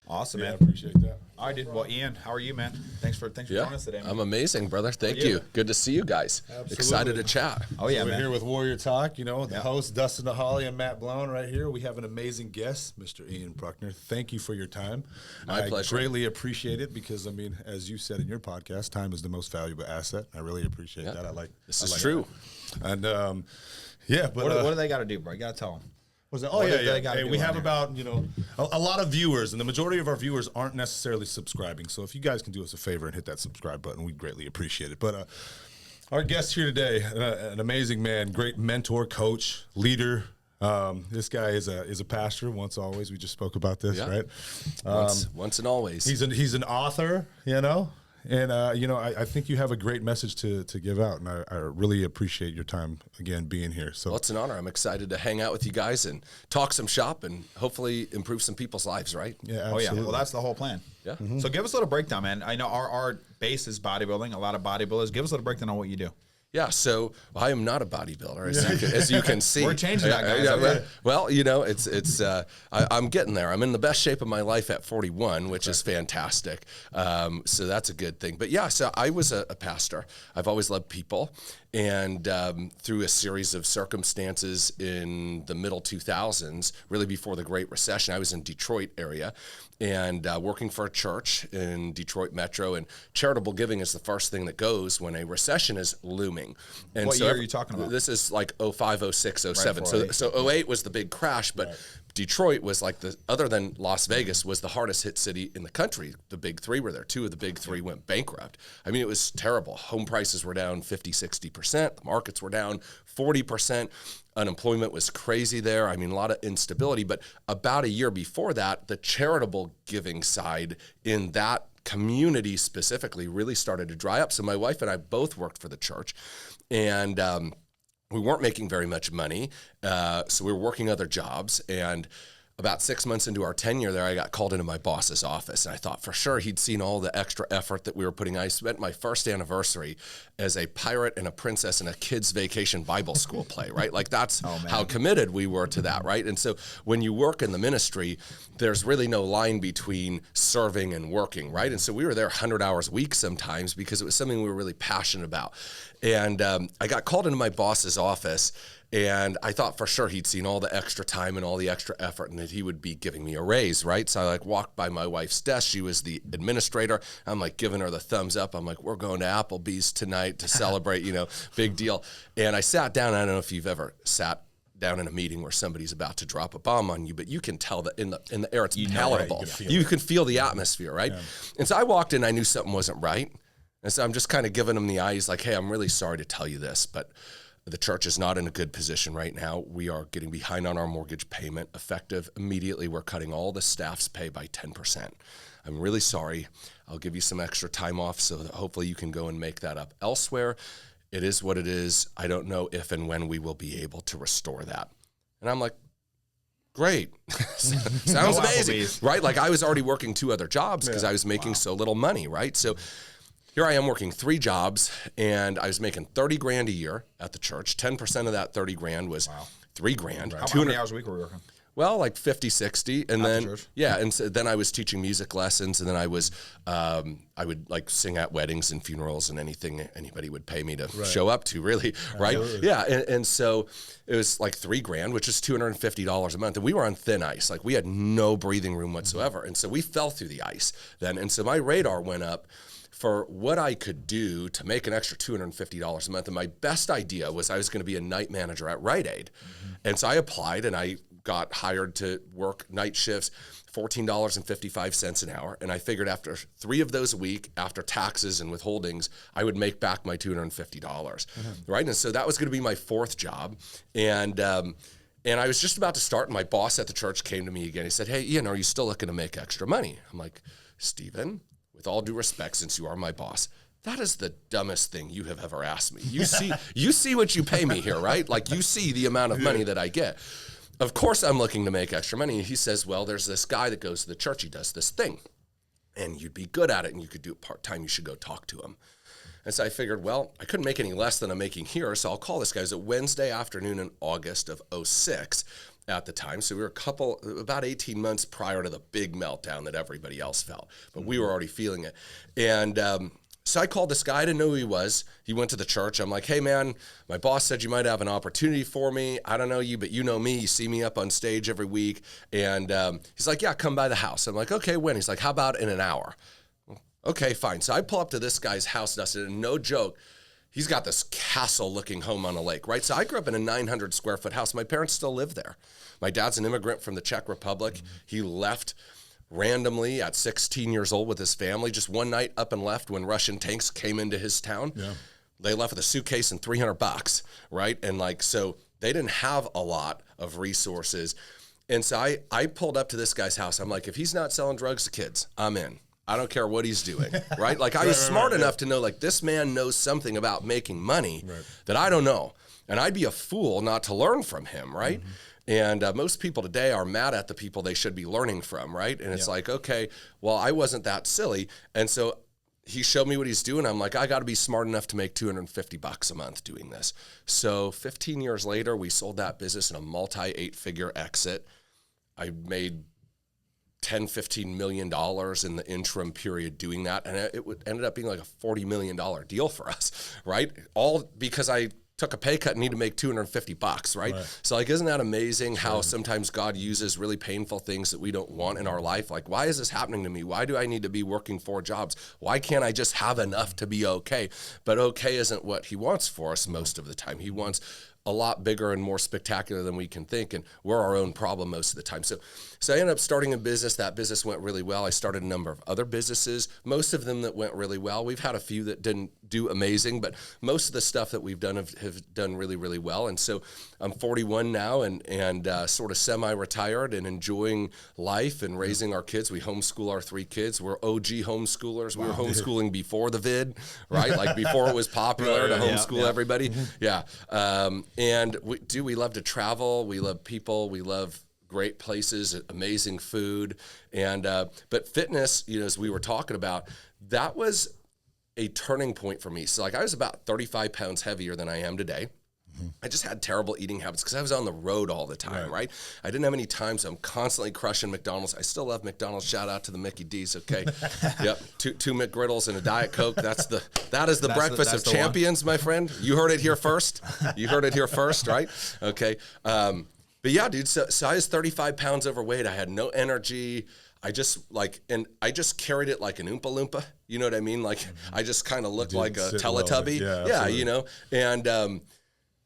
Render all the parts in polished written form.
Awesome, Yeah, man. I appreciate that. All right, dude. Well, Ian, how are you, man? Thanks for joining us today, man. I'm amazing, brother. Thank you. Good to see you guys. Absolutely. Excited to chat. Oh, yeah, We're man. here with Warrior Talk, the host, Dustin DeHolly and Matt Blown right here. We have an amazing guest, Mr. Ian Bruckner. Thank you for your time. My pleasure. I greatly appreciate it because, as you said in your podcast, time is the most valuable asset. I really appreciate that. This is true. That. And, but What do they got to do, bro? You got to tell them. Was that? What do Yeah. they gotta Hey, do we on have here? about a lot of viewers, and the majority of our viewers aren't necessarily subscribing. So if you guys can do us a favor and hit that subscribe button, we'd greatly appreciate it. But our guest here today, an amazing man, great mentor, coach, leader. This guy is a pastor. Once always, we just spoke about this, right? Once and always. He's an author, And, I think you have a great message to give out, and I really appreciate your time, again, being here. So, Well, it's an honor. I'm excited to hang out with you guys and talk some shop and hopefully improve some people's lives, right? yeah, Oh, absolutely. yeah. Well, that's the whole plan. Yeah. So give us a little breakdown, man. I know our base is bodybuilding, a lot of bodybuilders. Give us a little breakdown on what you do. Yeah, so I am not a bodybuilder, as you can see. We're changing that, guys. Well, I'm getting there. I'm in the best shape of my life at 41, which is fantastic. So that's a good thing. But yeah, so I was a pastor. I've always loved people. And through a series of circumstances in the middle 2000s, really before the Great Recession, I was in Detroit area and working for a church in Detroit Metro. And charitable giving is the first thing that goes when a recession is looming. And What year are you talking about? This is like 05, 06, 07. Right, So 08 was the big crash, but Detroit was like other than Las Vegas, was the hardest hit city in the country. The big three were there. Two of the big three went bankrupt. I mean, it was terrible. Home prices were down 50, 60%. The markets were down 40%. Unemployment was crazy there. I mean, a lot of instability. But about a year before that, the charitable giving side in that community specifically really started to dry up. So my wife and I both worked for the church, and we weren't making very much money, so we were working other jobs. And about 6 months into our tenure there, I got called into my boss's office, and I thought for sure he'd seen all the extra effort that we were putting. I spent my first anniversary as a pirate and a princess in a kids' vacation Bible school play, right? Like that's how committed we were to that, right? And so when you work in the ministry, there's really no line between serving and working, right? And so we were there 100 hours a week sometimes because it was something we were really passionate about. And I got called into my boss's office, and I thought for sure he'd seen all the extra time and all the extra effort and that he would be giving me a raise, right? So I walked by my wife's desk. She was the administrator. I'm giving her the thumbs up. I'm we're going to Applebee's tonight to celebrate, big deal. And I sat down. I don't know if you've ever sat down in a meeting where somebody's about to drop a bomb on you, but you can tell that in the air it's palatable. You can feel the atmosphere, right? Yeah. And so I walked in. I knew something wasn't right. And so I'm just kind of giving him the eyes hey, I'm really sorry to tell you this, but the church is not in a good position right now. We are getting behind on our mortgage payment. Effective immediately, we're cutting all the staff's pay by 10%. I'm really sorry. I'll give you some extra time off so that hopefully you can go and make that up elsewhere. It is what it is. I don't know if and when we will be able to restore that. And I'm great. Sounds amazing, right? I was already working 2 other jobs because I was making so little money, right? So here I am working 3 jobs, and I was making $30,000 a year at the church. 10% of that $30,000 was $3,000. How many hours a week were we working? Well, 50, 60, and At then the church? and so then I was teaching music lessons, and then I was I would sing at weddings and funerals and anything anybody would pay me to show up to, really, right? Absolutely. Yeah, and so it was $3,000, which is $250 a month, and we were on thin ice. We had no breathing room whatsoever, and so we fell through the ice then, and so my radar went up for what I could do to make an extra $250 a month. And my best idea was I was going to be a night manager at Rite Aid. Mm-hmm. And so I applied, and I got hired to work night shifts, $14.55 an hour. And I figured after 3 of those a week, after taxes and withholdings, I would make back my $250, right? And so that was going to be my 4th job. And I was just about to start, and my boss at the church came to me again. He said, "Hey, Ian, are you still looking to make extra money?" I'm Stephen, with all due respect, since you are my boss, that is the dumbest thing you have ever asked me. You see what you pay me here, right? You see the amount of money that I get. Of course I'm looking to make extra money. And he says, well, there's this guy that goes to the church. He does this thing, and you'd be good at it, and you could do it part-time. You should go talk to him. And so I figured, well, I couldn't make any less than I'm making here, so I'll call this guy. It was a Wednesday afternoon in August of 06. at the time. So we were about 18 months prior to the big meltdown that everybody else felt, but we were already feeling it. And so I called this guy. I didn't know who he was. He went to the church. I'm like, hey man, my boss said you might have an opportunity for me. I don't know you, but you know me. You see me up on stage every week. And he's like, yeah, come by the house. I'm like, okay, when? He's like, how about in an hour? Okay, fine. So I pull up to this guy's house, Dustin, and no joke, he's got this castle-looking home on a lake, right? So I grew up in a 900-square-foot house. My parents still live there. My dad's an immigrant from the Czech Republic. Mm-hmm. He left randomly at 16 years old with his family, just one night up and left when Russian tanks came into his town. Yeah. They left with a suitcase and $300, right? And like, so they didn't have a lot of resources. And so I pulled up to this guy's house. I'm like, if he's not selling drugs to kids, I'm in. I don't care what he's doing, right? Like I was smart enough to know like this man knows something about making money that I don't know. And I'd be a fool not to learn from him, right? Mm-hmm. And most people today are mad at the people they should be learning from, right? And it's like, okay, well, I wasn't that silly. And so he showed me what he's doing. I'm like, I got to be smart enough to make $250 a month doing this. So 15 years later, we sold that business in a multi-8-figure exit. I made $10-15 million in the interim period doing that. And it ended up being like a $40 million deal for us, right? All because I took a pay cut and need to make $250, right? So like, isn't that amazing how sometimes God uses really painful things that we don't want in our life? Like, why is this happening to me? Why do I need to be working 4 jobs? Why can't I just have enough to be okay? But okay isn't what he wants for us most of the time. He wants a lot bigger and more spectacular than we can think, and we're our own problem most of the time. So I ended up starting a business. That business went really well. I started a number of other businesses, most of them that went really well. We've had a few that didn't do amazing, but most of the stuff that we've done have done really, really well. And so I'm 41 now and sort of semi-retired and enjoying life and raising our kids. We homeschool our 3 kids. We're OG homeschoolers. We were homeschooling before the vid, right? Like before it was popular to homeschool everybody. Yeah. And we love to travel. We love people. We love great places, amazing food. And but fitness, as we were talking about, that was a turning point for me. So like I was about 35 pounds heavier than I am today. I just had terrible eating habits because I was on the road all the time, right? I didn't have any time, so I'm constantly crushing McDonald's. I still love McDonald's. Shout out to the Mickey D's, okay? Yep, two McGriddles and a Diet Coke. That is the breakfast of champions, my friend. You heard it here first. Right? Okay. But yeah, dude, so I was 35 pounds overweight. I had no energy. I just carried it like an Oompa Loompa. You know what I mean? Like I just kind of looked like a Teletubby. Yeah,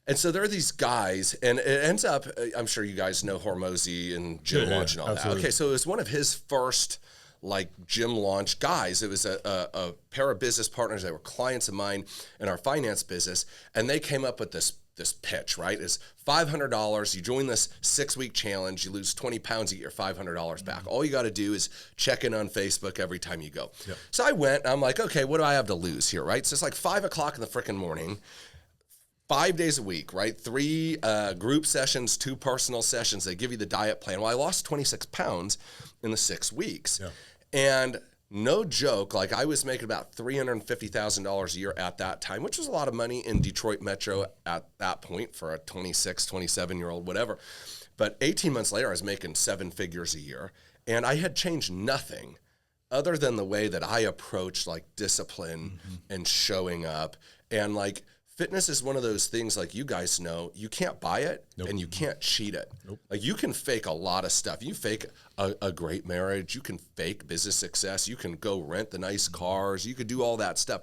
And so there are these guys, and it ends up, I'm sure you guys know Hormozy and gym launch and all that. Okay, so it was one of his first like gym launch guys. It was a pair of business partners that were clients of mine in our finance business, and they came up with this pitch, right? It's $500. You join this 6-week challenge, you lose 20 pounds, you get your $500 back. All you got to do is check in on Facebook every time you go. Yep. So I went, and I'm like, okay, what do I have to lose here, right? So it's like 5 o'clock in the freaking morning. 5 days a week, right? 3 group sessions, 2 personal sessions. They give you the diet plan. Well, I lost 26 pounds in the 6 weeks. Yeah. And no joke, like I was making about $350,000 a year at that time, which was a lot of money in Detroit Metro at that point for a 26, 27-year-old, whatever. But 18 months later, I was making 7 figures a year. And I had changed nothing other than the way that I approached like discipline and showing up. And like, fitness is one of those things, like you guys know, you can't buy it and you can't cheat it. Like you can fake a lot of stuff. You fake a great marriage. You can fake business success. You can go rent the nice cars. You could do all that stuff,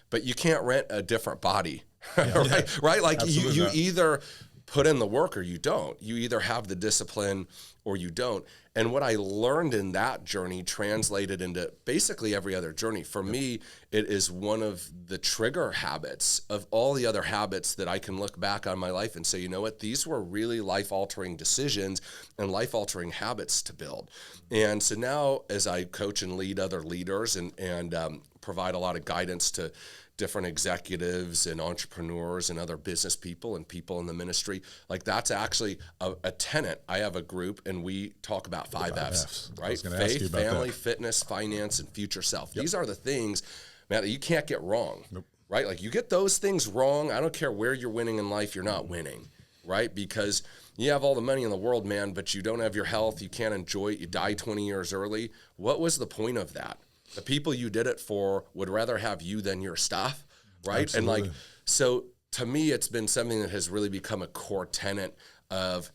but you can't rent a different body, right? Like you either put in the work or you don't. You either have the discipline or you don't. And what I learned in that journey translated into basically every other journey. For me, it is one of the trigger habits of all the other habits that I can look back on my life and say, you know what, these were really life-altering decisions and life-altering habits to build. And so now as I coach and lead other leaders and provide a lot of guidance to different executives and entrepreneurs and other business people and people in the ministry, like that's actually a tenet. I have a group and we talk about 5 F's, right? Faith, family, fitness, finance, and future self. These are the things, man, that you can't get wrong, right? Like you get those things wrong, I don't care where you're winning in life, you're not winning. right? Because you have all the money in the world, man, but you don't have your health. You can't enjoy it. You die 20 years early. What was the point of that? The people you did it for would rather have you than your stuff, right? Absolutely. And like, so to me, it's been something that has really become a core tenet of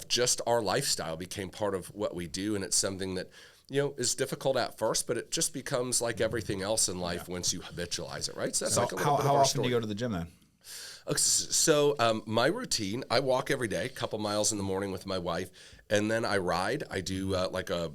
just our lifestyle, became part of what we do. And it's something that, you know, is difficult at first, but it just becomes like everything else in life once you habitualize it, right? So that's like a little bit of how our often story. do you go to the gym then? So my routine, I walk every day, a couple miles in the morning with my wife, and then I ride. I do like a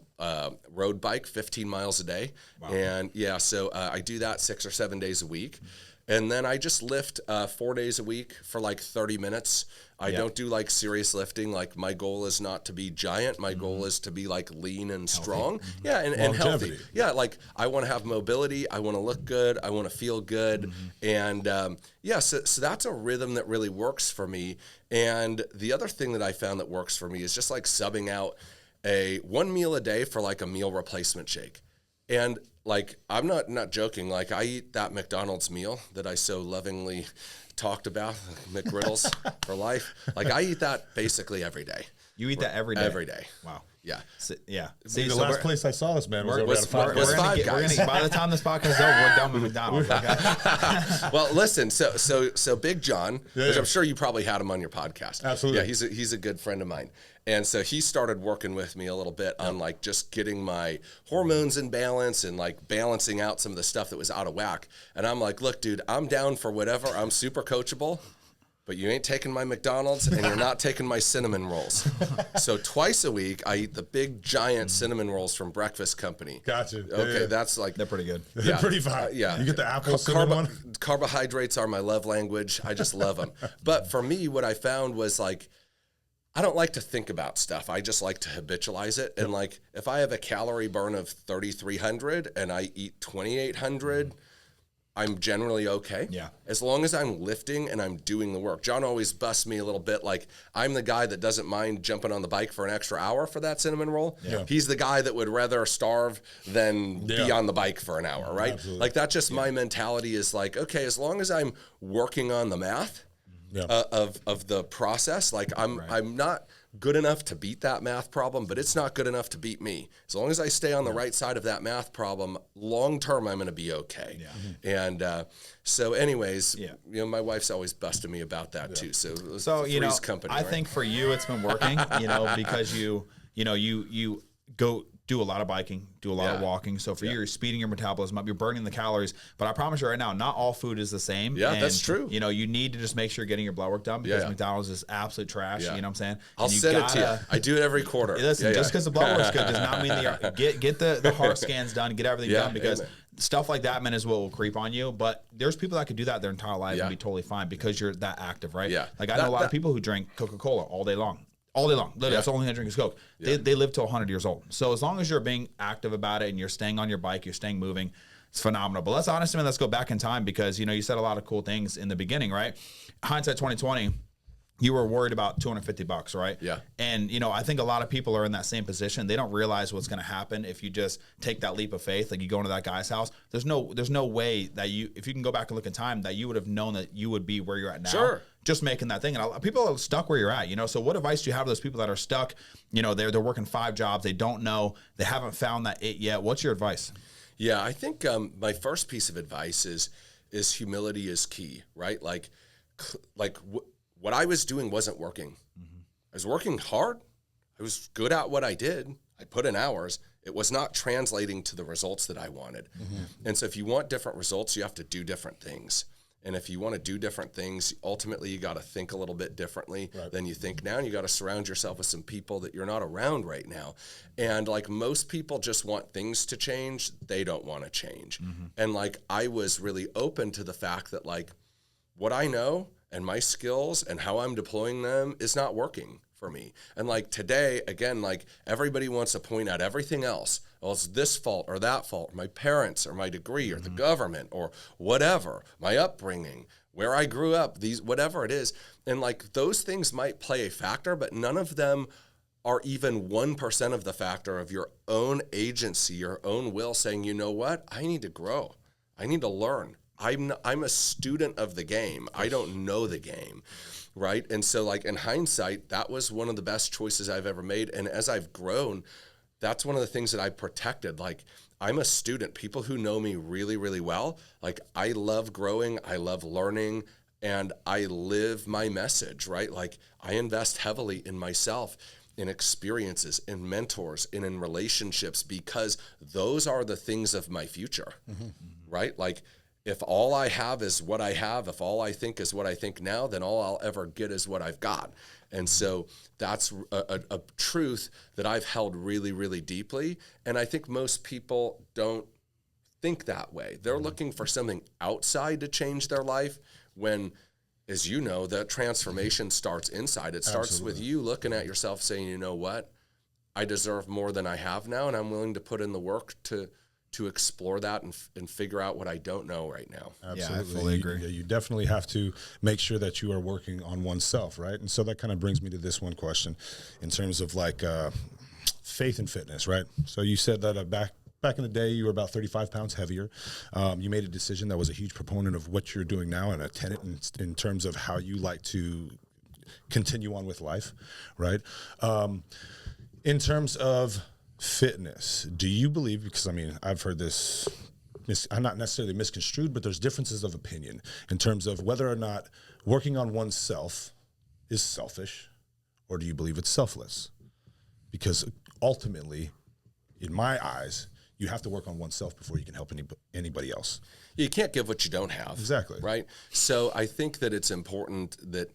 road bike, 15 miles a day. Wow. And yeah, so I do that 6 or 7 days a week. And then I just lift 4 days a week for like 30 minutes. I don't do like serious lifting. Like my goal is not to be giant. My goal is to be like lean and strong. Yeah, and healthy. Yeah, like I want to have mobility. I want to look good. I want to feel good. And so that's a rhythm that really works for me. And the other thing that I found that works for me is just like subbing out one meal a day for like a meal replacement shake. And like, I'm not joking. Like, I eat that McDonald's meal that I so lovingly talked about, McGriddles for life. Like, I eat that basically every day. You eat that every day? Every day. Wow. Yeah. Yeah. See, the last place I saw this man was over at Five was Guys. Five Guys. By the time this podcast is over, we're done with McDonald's. Okay? Well, listen. So Big John, which I'm sure you probably had him on your podcast. Absolutely. Yeah, he's a good friend of mine, and so he started working with me a little bit on like just getting my hormones in balance and like balancing out some of the stuff that was out of whack. And I'm like, look, dude, I'm down for whatever. I'm super coachable. But you ain't taking my McDonald's and you're not taking my cinnamon rolls. So twice a week, I eat the big, giant cinnamon rolls from Breakfast Company. Gotcha. Okay, that's like... They're pretty good. They're pretty fire. Yeah. You get the apple cinnamon one? Carbohydrates are my love language. I just love them. But for me, what I found was like, I don't like to think about stuff. I just like to habitualize it. And like, if I have a calorie burn of 3,300 and I eat 2,800... I'm generally okay. Yeah. As long as I'm lifting and I'm doing the work. John always busts me a little bit. Like, I'm the guy that doesn't mind jumping on the bike for an extra hour for that cinnamon roll. Yeah. He's the guy that would rather starve than be on the bike for an hour, right? Absolutely. Like, that's just my mentality is like, okay, as long as I'm working on the math of the process, like I'm not good enough to beat that math problem, but it's not good enough to beat me. As long as I stay on the right side of that math problem, long term, I'm going to be okay. Yeah. And so, anyways, you know, my wife's always busting me about that too. So you know, company, I think for you, it's been working. You know, because you go do a lot of biking, do a lot of walking. So for you, you're speeding your metabolism up, you're burning the calories. But I promise you right now, not all food is the same. Yeah, and, that's true. You know, you need to just make sure you're getting your blood work done because McDonald's is absolute trash. You know what I'm saying? I'll send it to you. I do it every quarter. Listen, just because the blood work's good does not mean get the heart scans done, get everything done, because stuff like that, man, is what will creep on you. But there's people that could do that their entire life and be totally fine because you're that active, right? Yeah. Like I know a lot of people who drink Coca-Cola all day long. All day long. Literally, that's the only thing I drink is Coke. They live till 100 years old. So as long as you're being active about it and you're staying on your bike, you're staying moving, it's phenomenal. But let's go back in time because, you know, you said a lot of cool things in the beginning, right? Hindsight 2020, you were worried about $250, right? Yeah. And, you know, I think a lot of people are in that same position. They don't realize what's going to happen if you just take that leap of faith. Like you go into that guy's house. There's no way that if you can go back and look in time, that you would have known that you would be where you're at now. Sure. Just making that thing. And people are stuck where you're at, you know? So what advice do you have to those people that are stuck? You know, they're working 5 jobs. They don't know. They haven't found that it yet. What's your advice? Yeah, I think my first piece of advice is humility is key, right? What I was doing wasn't working. I was working hard. I was good at what I did. I put in hours. It was not translating to the results that I wanted. And so if you want different results, you have to do different things. And if you want to do different things, ultimately you got to think a little bit differently than you think now. And you got to surround yourself with some people that you're not around right now. And like most people just want things to change. They don't want to change. And like I was really open to the fact that like what I know and my skills and how I'm deploying them is not working for me. And like today, again, like everybody wants to point out everything else. Well, it's this fault or that fault, my parents or my degree or the government or whatever, my upbringing, where I grew up, whatever it is. And like those things might play a factor, but none of them are even 1% of the factor of your own agency, your own will saying, you know what, I need to grow. I need to learn. I'm a student of the game. I don't know the game. right? And so like in hindsight, that was one of the best choices I've ever made. And as I've grown, that's one of the things that I protected. Like, I'm a student. People who know me really, really well, like, I love growing, I love learning, and I live my message, right? Like, I invest heavily in myself, in experiences, in mentors, and in relationships, because those are the things of my future, right? Like, if all I have is what I have, if all I think is what I think now, then all I'll ever get is what I've got. And so that's a truth that I've held really, really deeply. And I think most people don't think that way. They're looking for something outside to change their life when, as you know, the transformation starts inside. It starts with you looking at yourself saying, you know what, I deserve more than I have now, and I'm willing to put in the work to explore that and figure out what I don't know right now. Absolutely. Yeah, I fully agree. You definitely have to make sure that you are working on oneself, right? And so that kind of brings me to this one question in terms of like faith and fitness, right? So you said that back in the day, you were about 35 pounds heavier. You made a decision that was a huge proponent of what you're doing now and a tenet in terms of how you like to continue on with life, right? In terms of fitness, do you believe, because I mean, I've heard this, I'm not necessarily misconstrued, but there's differences of opinion in terms of whether or not working on oneself is selfish, or do you believe it's selfless? Because ultimately, in my eyes, you have to work on oneself before you can help anybody else. You can't give what you don't have. Exactly. Right? So I think that it's important that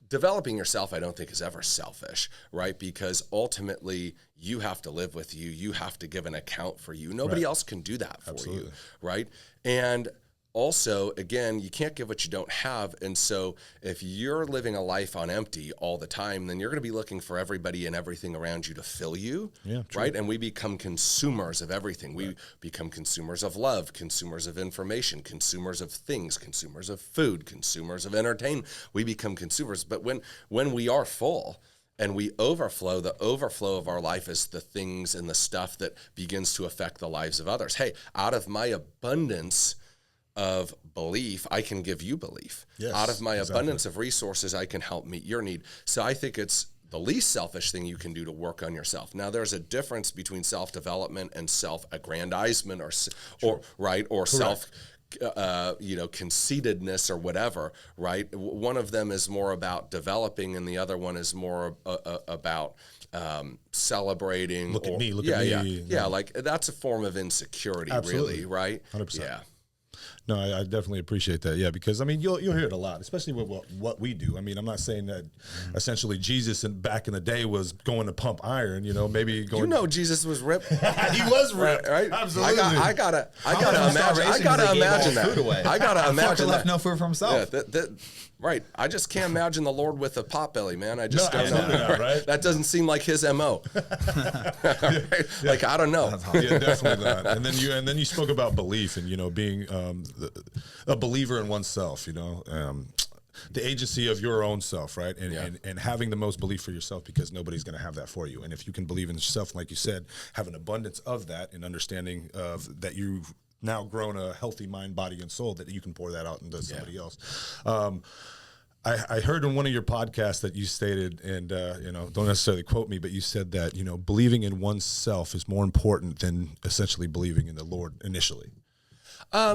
developing yourself, I don't think, is ever selfish, right? Because ultimately, you have to live with you. You have to give an account for you. Nobody else can do that for you, right? And also, again, you can't give what you don't have. And so if you're living a life on empty all the time, then you're going to be looking for everybody and everything around you to fill you, right? And we become consumers of everything. We become consumers of love, consumers of information, consumers of things, consumers of food, consumers of entertainment. We become consumers. But when we are full and we overflow, the overflow of our life is the things and the stuff that begins to affect the lives of others. Hey, out of my abundance of belief, I can give you belief. Yes, out of my abundance of resources, I can help meet your need. So I think it's the least selfish thing you can do to work on yourself. Now, there's a difference between self-development and self-aggrandizement, or self, conceitedness or whatever, right? One of them is more about developing, and the other one is more about celebrating. Look at me. Yeah, like that's a form of insecurity, really, right? 100%. Yeah. No, I definitely appreciate that. Yeah, because I mean, you'll hear it a lot, especially with what we do. I mean, I'm not saying that essentially Jesus back in the day was going to pump iron. Maybe going. Jesus was ripped. He was ripped, right? Absolutely. I gotta imagine that. I gotta imagine that. Left no food for himself. Yeah, right. I just can't imagine the Lord with a pot belly, man. I just don't know. Not, right? That doesn't seem like his MO. Right? Like, I don't know. Yeah, definitely not. And then you spoke about belief and being a believer in oneself. The agency of your own self, right? And having the most belief for yourself, because nobody's going to have that for you. And if you can believe in yourself, like you said, have an abundance of that and understanding of that you've now grown a healthy mind, body, and soul, that you can pour that out into somebody else. I heard in one of your podcasts that you stated, and don't necessarily quote me, but you said that believing in oneself is more important than essentially believing in the Lord initially. I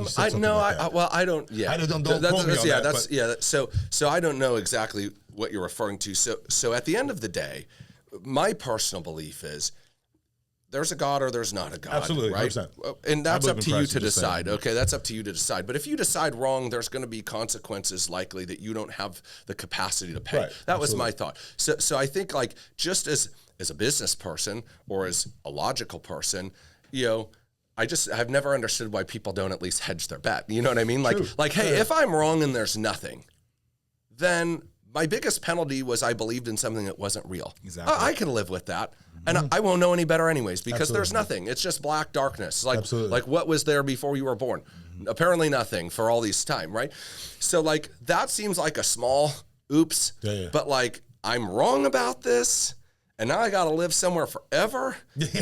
don't. Yeah, don't quote me on that. So I don't know exactly what you're referring to. So at the end of the day, my personal belief is there's a God or there's not a God. Absolutely, right? 100%. And that's up to you to decide. Okay, that's up to you to decide. But if you decide wrong, there's going to be consequences likely that you don't have the capacity to pay. Right, that was my thought. So I think, like, just as a business person or as a logical person, I've never understood why people don't at least hedge their bet. You know what I mean? Like, hey, if I'm wrong and there's nothing, then my biggest penalty was I believed in something that wasn't real. Exactly. I can live with that. And I won't know any better anyways, because there's nothing. It's just black darkness. Like what was there before you were born? Apparently nothing for all these time, right? So like that seems like a small oops, but like I'm wrong about this, and now I got to live somewhere forever,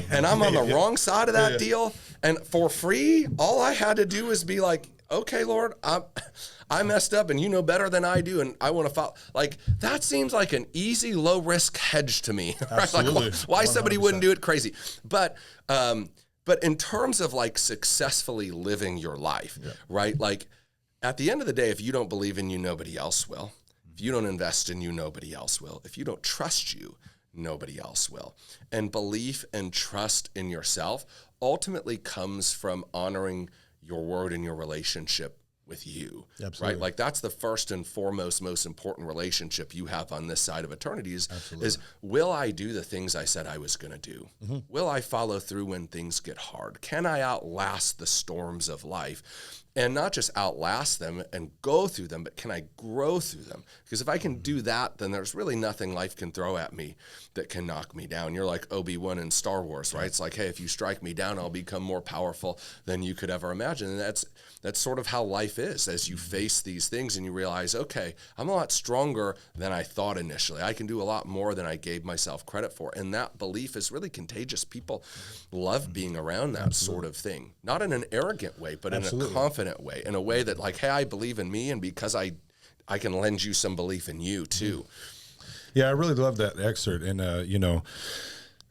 and I'm on the wrong side of that deal. And for free, all I had to do was be like, okay, Lord, I messed up and you know better than I do. And I want to follow. Like, that seems like an easy, low risk hedge to me. Right? Absolutely. Like, why somebody 100%. wouldn't do it crazy. But in terms of like successfully living your life, right? Like, at the end of the day, if you don't believe in you, nobody else will. If you don't invest in you, nobody else will. If you don't trust you, nobody else will. And belief and trust in yourself ultimately comes from honoring your word and your relationship with you. Absolutely. Right? Like, that's the first and foremost, most important relationship you have on this side of eternity is will I do the things I said I was going to do? Will I follow through when things get hard? Can I outlast the storms of life? And not just outlast them and go through them, but can I grow through them? Because if I can do that, then there's really nothing life can throw at me that can knock me down. You're like Obi-Wan in Star Wars, right? It's like, hey, if you strike me down, I'll become more powerful than you could ever imagine. And that's sort of how life is as you face these things and you realize, okay, I'm a lot stronger than I thought initially. I can do a lot more than I gave myself credit for. And that belief is really contagious. People love being around that sort of thing. Not in an arrogant way, but in a confident way, in a way that like, hey, I believe in me, and because I can lend you some belief in you too. Yeah, I really love that excerpt, and you know,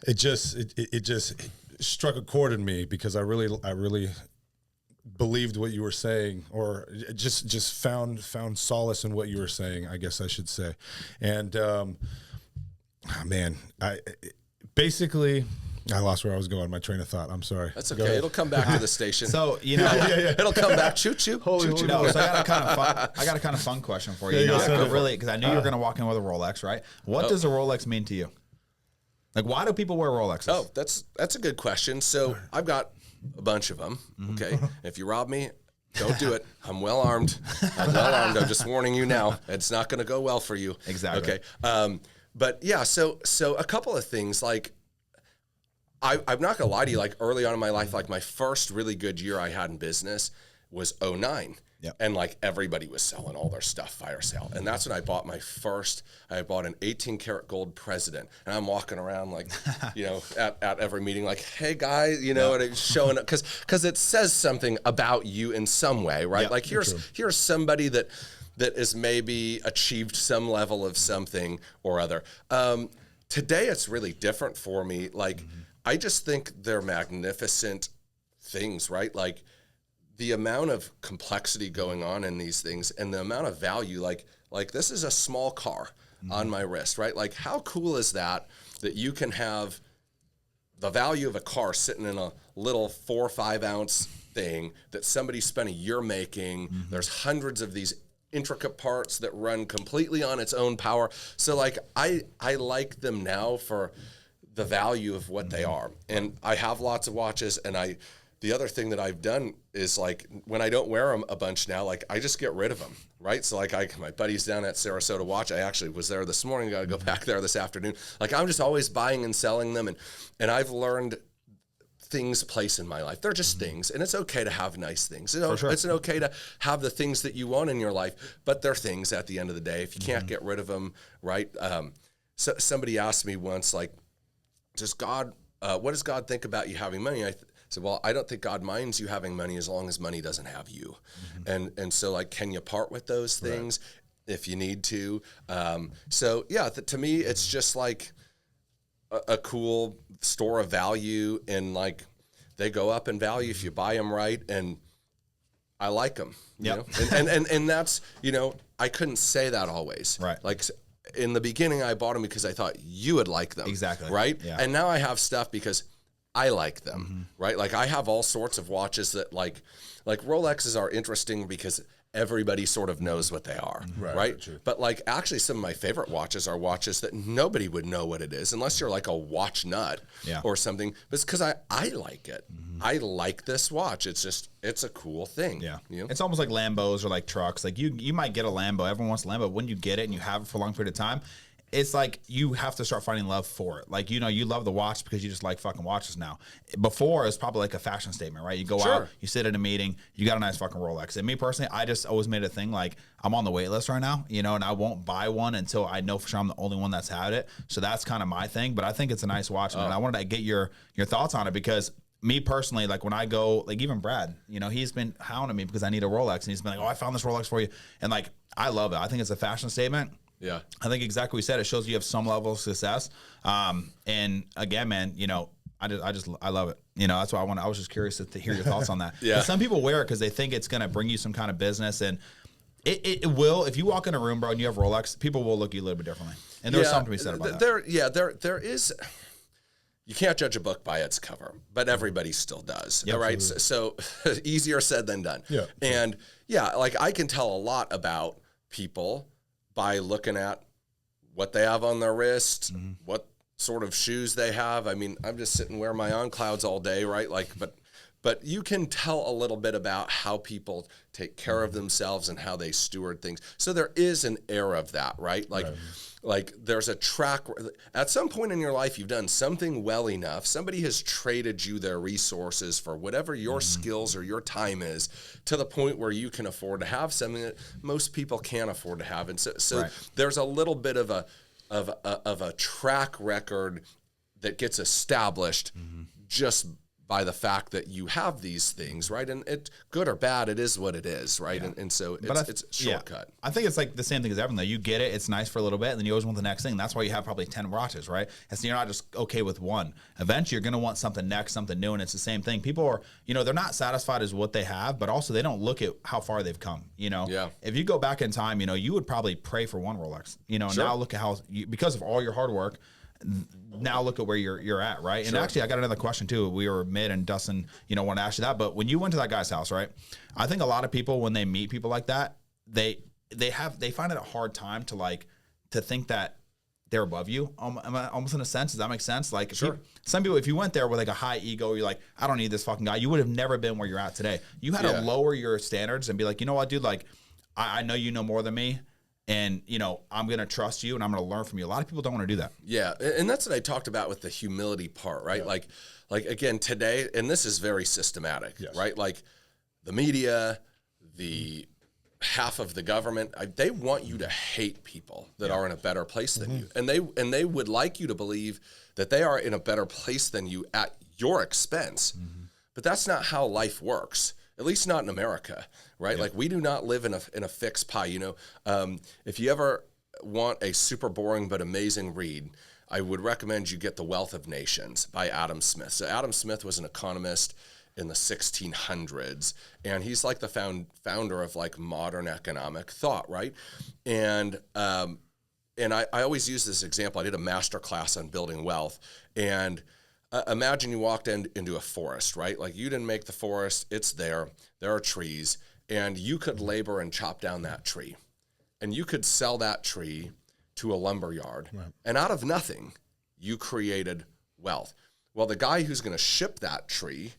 it just struck a chord in me because I really believed what you were saying, or just found solace in what you were saying, I guess I should say. And man, basically, I lost where I was going. My train of thought. I'm sorry. That's okay. It'll come back to the station. So, you know, it'll come back. Choo choo. Choo choo. No, so I got a kind of fun question for you. You know, because I knew you were going to walk in with a Rolex, right? What does a Rolex mean to you? Like, why do people wear Rolexes? Oh, that's a good question. So I've got a bunch of them. Okay. If you rob me, don't do it. I'm well armed. I'm just warning you now. It's not going to go well for you. Exactly. Okay. But yeah, so a couple of things, like, I'm not gonna lie to you, like early on in my life, like my first really good year I had in business was 2009. Yep. And like everybody was selling all their stuff, fire sale. And that's when I bought I bought an 18 karat gold President. And I'm walking around like, you know, at every meeting, like, hey guys, you know, and it's showing up because it says something about you in some way, right? Yep, like here's somebody that has maybe achieved some level of something or other. Today it's really different for me. Like, I just think they're magnificent things, right? Like the amount of complexity going on in these things and the amount of value, like this is a small car on my wrist, right? Like, how cool is that you can have the value of a car sitting in a little 4 or 5 ounce thing that somebody spent a year making. There's hundreds of these intricate parts that run completely on its own power. So like, I like them now for the value of what they are. And I have lots of watches, and the other thing that I've done is like, when I don't wear them a bunch now, like I just get rid of them, right? So like my buddy's down at Sarasota Watch. I actually was there this morning, got to go back there this afternoon. Like, I'm just always buying and selling them. And I've learned things place in my life. They're just things, and it's okay to have nice things. You know, it's okay to have the things that you want in your life, but they're things at the end of the day. If you can't get rid of them, right? So somebody asked me once, like, what does God think about you having money? I said, well, I don't think God minds you having money as long as money doesn't have you. And so like, can you part with those things if you need to? So yeah, to me, it's just like a cool store of value, and like they go up in value if you buy them right. And I like them, you know? And that's, you know, I couldn't say that always. Right. Like, in the beginning, I bought them because I thought you would like them. Exactly. Right? Yeah. And now I have stuff because I like them. Right? Like, I have all sorts of watches that like Rolexes are interesting because everybody sort of knows what they are. Right? True. But like, actually, some of my favorite watches are watches that nobody would know what it is unless you're like a watch nut or something. But it's because I like it. I like this watch. It's a cool thing. Yeah. You know? It's almost like Lambos or like trucks. Like you might get a Lambo. Everyone wants a Lambo. When you get it and you have it for a long period of time, it's like you have to start finding love for it. Like, you know, you love the watch because you just like fucking watches now. Before, it's probably like a fashion statement, right? You go out, you sit at a meeting, you got a nice fucking Rolex. And me personally, I just always made a thing like, I'm on the wait list right now, you know, and I won't buy one until I know for sure I'm the only one that's had it. So that's kind of my thing. But I think it's a nice watch, and I wanted to get your thoughts on it because me personally, like when I go, like even Brad, you know, he's been hounding me because I need a Rolex, and he's been like, "Oh, I found this Rolex for you," and like I love it. I think it's a fashion statement. Yeah. I think exactly what you said. It shows you have some level of success. And again, man, you know, I love it. You know, that's why I was just curious to hear your thoughts on that. Yeah. Some people wear it because they think it's going to bring you some kind of business, and it will. If you walk in a room, bro, and you have Rolex, people will look at you a little bit differently. And there's something to be said about that. There is. You can't judge a book by its cover, but everybody still does. Yep. All right. So easier said than done. Yeah. And yeah, like I can tell a lot about people by looking at what they have on their wrist, what sort of shoes they have. I mean, I'm just sitting wearing my on clouds all day, right? Like, but you can tell a little bit about how people take care of themselves and how they steward things. So there is an air of that, right? Like there's a track. At some point in your life, you've done something well enough. Somebody has traded you their resources for whatever your skills or your time is, to the point where you can afford to have something that most people can't afford to have. And so Right. there's a little bit of a track record that gets established just by the fact that you have these things, right? And it, good or bad, it is what it is, right? Yeah. And so But it's a shortcut. I think it's like the same thing as everything. Though. You get it, it's nice for a little bit, and then you always want the next thing. That's why you have probably 10 watches, right? And so you're not just okay with one. Eventually, you're going to want something next, something new, and it's the same thing. People are, you know, they're not satisfied as what they have, but also they don't look at how far they've come. You know, Yeah. If you go back in time, you know, you would probably pray for one Rolex. You know, Sure. now look at how because of all your hard work. Now look at where you're at, right? And actually, I got another question too. We were mid, and Dustin, you know, wanted to ask you that. But when you went to that guy's house, right? I think a lot of people, when they meet people like that, they find it a hard time to think that they're above you, almost in a sense. Does that make sense? Like, some people, if you went there with like a high ego, you're like, I don't need this fucking guy. You would have never been where you're at today. You had to lower your standards and be like, you know what, dude? Like, I know you know more than me. And, you know, I'm going to trust you and I'm going to learn from you. A lot of people don't want to do that. Yeah. And that's what I talked about with the humility part, right? Yeah. Like again, today, and this is very systematic, right? Like the media, the half of the government, they want you to hate people that are in a better place than you. And they would like you to believe that they are in a better place than you at your expense. But that's not how life works. At least not in America, right? Like we do not live in a fixed pie. You know, if you ever want a super boring but amazing read, I would recommend you get The Wealth of Nations by Adam Smith. So Adam Smith was an economist in the 1600s, and he's like the founder of like modern economic thought, right? And I always use this example. I did a master class on building wealth, and imagine you walked into a forest, right? Like you didn't make the forest, it's there. There are trees, and you could labor and chop down that tree. And you could sell that tree to a lumber yard. Right. And out of nothing, you created wealth. Well, the guy who's going to ship that tree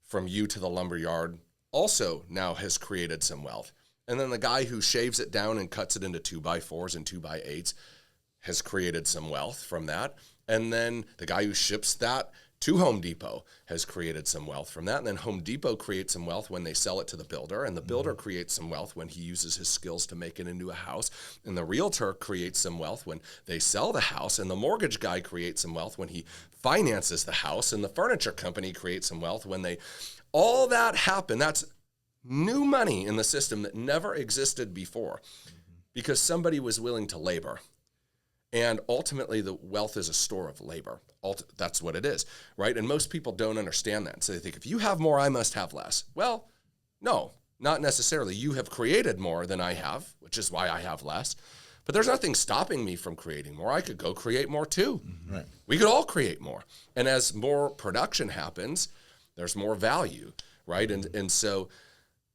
from you to the lumber yard also now has created some wealth. And then the guy who shaves it down and cuts it into 2x4s and 2x8s has created some wealth from that. And then the guy who ships that to Home Depot has created some wealth from that. And then Home Depot creates some wealth when they sell it to the builder. And the builder creates some wealth when he uses his skills to make it into a house. And the realtor creates some wealth when they sell the house. And the mortgage guy creates some wealth when he finances the house. And the furniture company creates some wealth when they... All that happened. That's new money in the system that never existed before because somebody was willing to labor. And ultimately, the wealth is a store of labor. That's what it is, right? And most people don't understand that. So they think, if you have more, I must have less. Well, no, not necessarily. You have created more than I have, which is why I have less. But there's nothing stopping me from creating more. I could go create more too. Right. We could all create more. And as more production happens, there's more value, right? And so...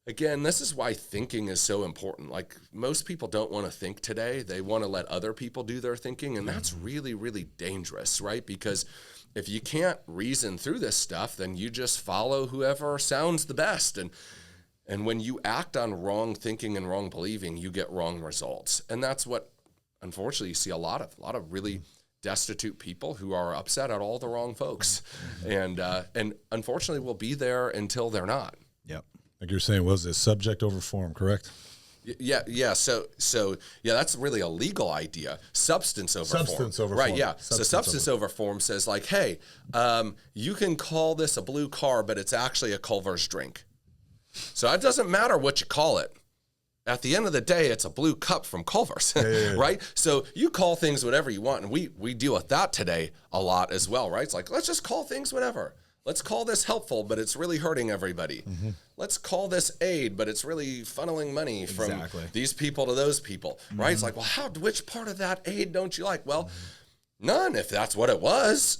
Again, this is why thinking is so important. Like most people don't want to think today. They want to let other people do their thinking. And that's really, really dangerous, right? Because if you can't reason through this stuff, then you just follow whoever sounds the best. And when you act on wrong thinking and wrong believing, you get wrong results. And that's what, unfortunately, you see a lot of really destitute people who are upset at all the wrong folks. And unfortunately will be there until they're not. Yep. Like you were saying, was it subject over form, correct? Yeah. So yeah, that's really a legal idea. Substance over form. Substance over right, form. Yeah. So substance over form says like, hey, you can call this a blue car, but it's actually a Culver's drink. So it doesn't matter what you call it. At the end of the day, it's a blue cup from Culver's, right? So you call things whatever you want, and we deal with that today a lot as well, right? It's like, let's just call things whatever. Let's call this helpful, but it's really hurting everybody. Let's call this aid, but it's really funneling money from these people to those people, right? It's like, well, which part of that aid don't you like? Well, none, if that's what it was.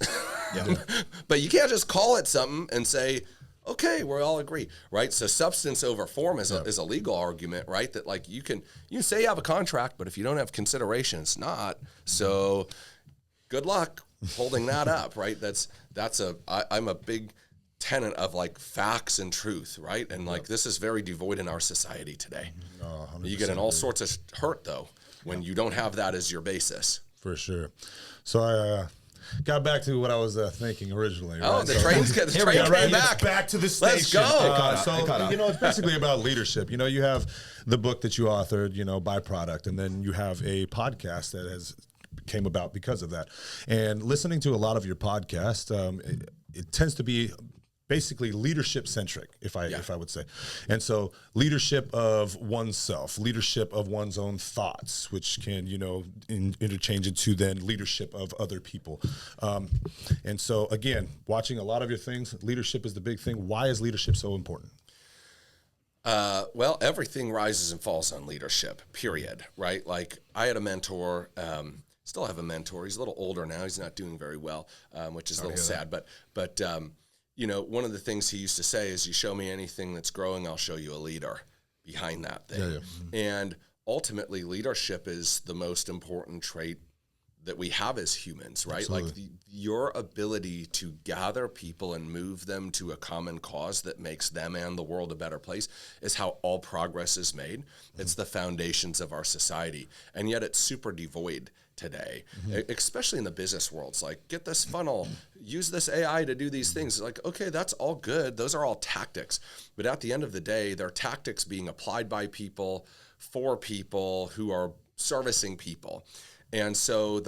But you can't just call it something and say, okay, we all agree, right? So substance over form is a legal argument, right? That like you can say you have a contract, but if you don't have consideration, it's not. So good luck holding that up, right? I'm a big tenet of like facts and truth, right? And like this is very devoid in our society today. You get in all sorts of hurt though when you don't have that as your basis. For sure. So I got back to what I was thinking originally. Oh, right? the train's getting back to the station. Let's go. So it's basically about leadership. You have the book that you authored, Byproduct, and then you have a podcast that has came about because of that. And listening to a lot of your podcast, it tends to be basically leadership centric, if I would say. And so leadership of oneself, leadership of one's own thoughts, which can, interchange into then leadership of other people. And so again, watching a lot of your things, leadership is the big thing. Why is leadership so important? Well, everything rises and falls on leadership, period, right? Like I had a mentor, still have a mentor. He's a little older now. He's not doing very well, which is a little sad. But one of the things he used to say is, you show me anything that's growing, I'll show you a leader behind that thing. And ultimately, leadership is the most important trait that we have as humans, right? Absolutely. Like your ability to gather people and move them to a common cause that makes them and the world a better place is how all progress is made. It's the foundations of our society. And yet it's super devoid today, especially in the business world. It's like, get this funnel, use this AI to do these things. It's like, okay, that's all good. Those are all tactics. But at the end of the day, they're tactics being applied by people for people who are servicing people. And so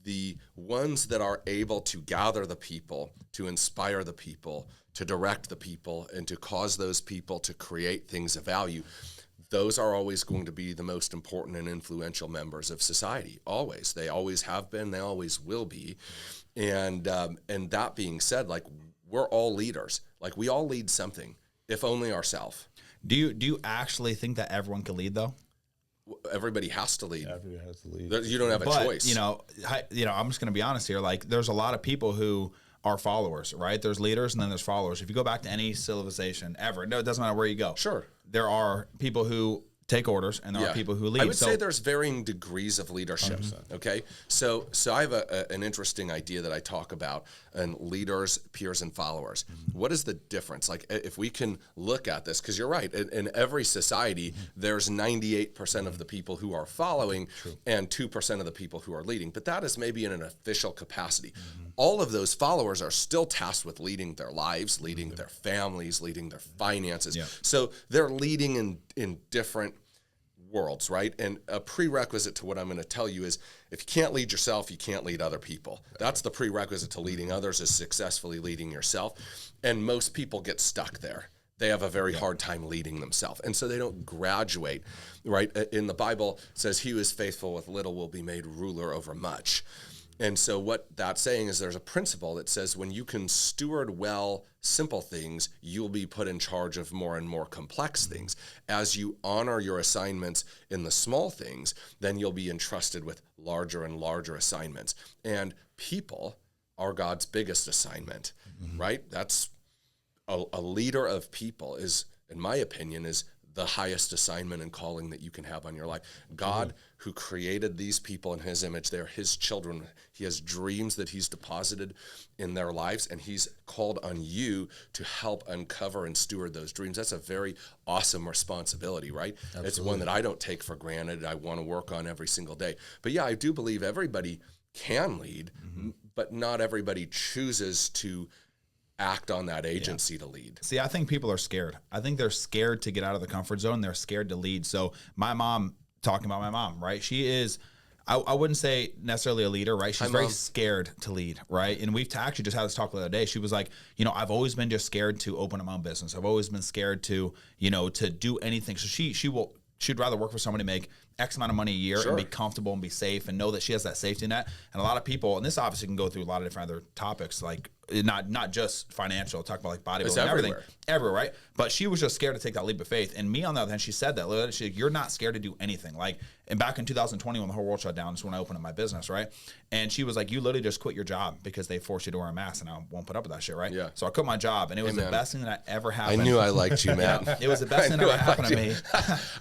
the ones that are able to gather the people, to inspire the people, to direct the people, and to cause those people to create things of value, those are always going to be the most important and influential members of society. Always. They always have been. They always will be. And that being said, like, we're all leaders. Like, we all lead something, if only ourselves. Do you actually think that everyone can lead, though? Everybody has to lead. Everybody has to lead. You don't have a choice. I'm just going to be honest here. Like, there's a lot of people who are followers, right? There's leaders and then there's followers. If you go back to any civilization ever, no, it doesn't matter where you go. Sure. There are people who take orders and there are people who lead. I would say there's varying degrees of leadership. 100%. Okay. So I have an interesting idea that I talk about in leaders, peers, and followers. What is the difference? Like, if we can look at this, because you're right, in every society, there's 98% of the people who are following and 2% of the people who are leading. But that is maybe in an official capacity. All of those followers are still tasked with leading their lives, leading their families, leading their finances. So they're leading in different worlds, right? And a prerequisite to what I'm going to tell you is, if you can't lead yourself, you can't lead other people. That's the prerequisite to leading others, is successfully leading yourself. And most people get stuck there. They have a very hard time leading themselves. And so they don't graduate, right? In the Bible, it says, he who is faithful with little will be made ruler over much. And so what that's saying is, there's a principle that says, when you can steward well simple things, you'll be put in charge of more and more complex things. As you honor your assignments in the small things, then you'll be entrusted with larger and larger assignments. And people are God's biggest assignment, right? That's a leader of people is, in my opinion, is the highest assignment and calling that you can have on your life. God, who created these people in his image, they're his children. He has dreams that he's deposited in their lives, and he's called on you to help uncover and steward those dreams. That's a very awesome responsibility, right? Absolutely. It's one that I don't take for granted. I want to work on every single day. But yeah, I do believe everybody can lead, but not everybody chooses to act on that agency to lead. See, I think people are scared. I think they're scared to get out of the comfort zone. They're scared to lead. So my mom, talking about my mom, right? She is, I wouldn't say necessarily a leader, right? She's very scared to lead, right? And we've actually just had this talk the other day. She was like, I've always been just scared to open up my own business. I've always been scared to, to do anything. So she'd rather work for somebody, make X amount of money a year and be comfortable and be safe and know that she has that safety net. And a lot of people, and this obviously can go through a lot of different other topics, like not just financial, talk about like bodybuilding and everything, everywhere, right? But she was just scared to take that leap of faith. And me, on the other hand, she said that, you're not scared to do anything. Like, and back in 2020, when the whole world shut down, is when I opened up my business, right? And she was like, you literally just quit your job because they forced you to wear a mask, and I won't put up with that shit, right? Yeah. So I quit my job, and it was the best thing that ever happened. I knew I liked you, man. It was the best thing that ever happened to me.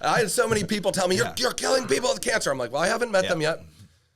I had so many people tell me, you're killing people with cancer. I'm like, well, I haven't met them yet.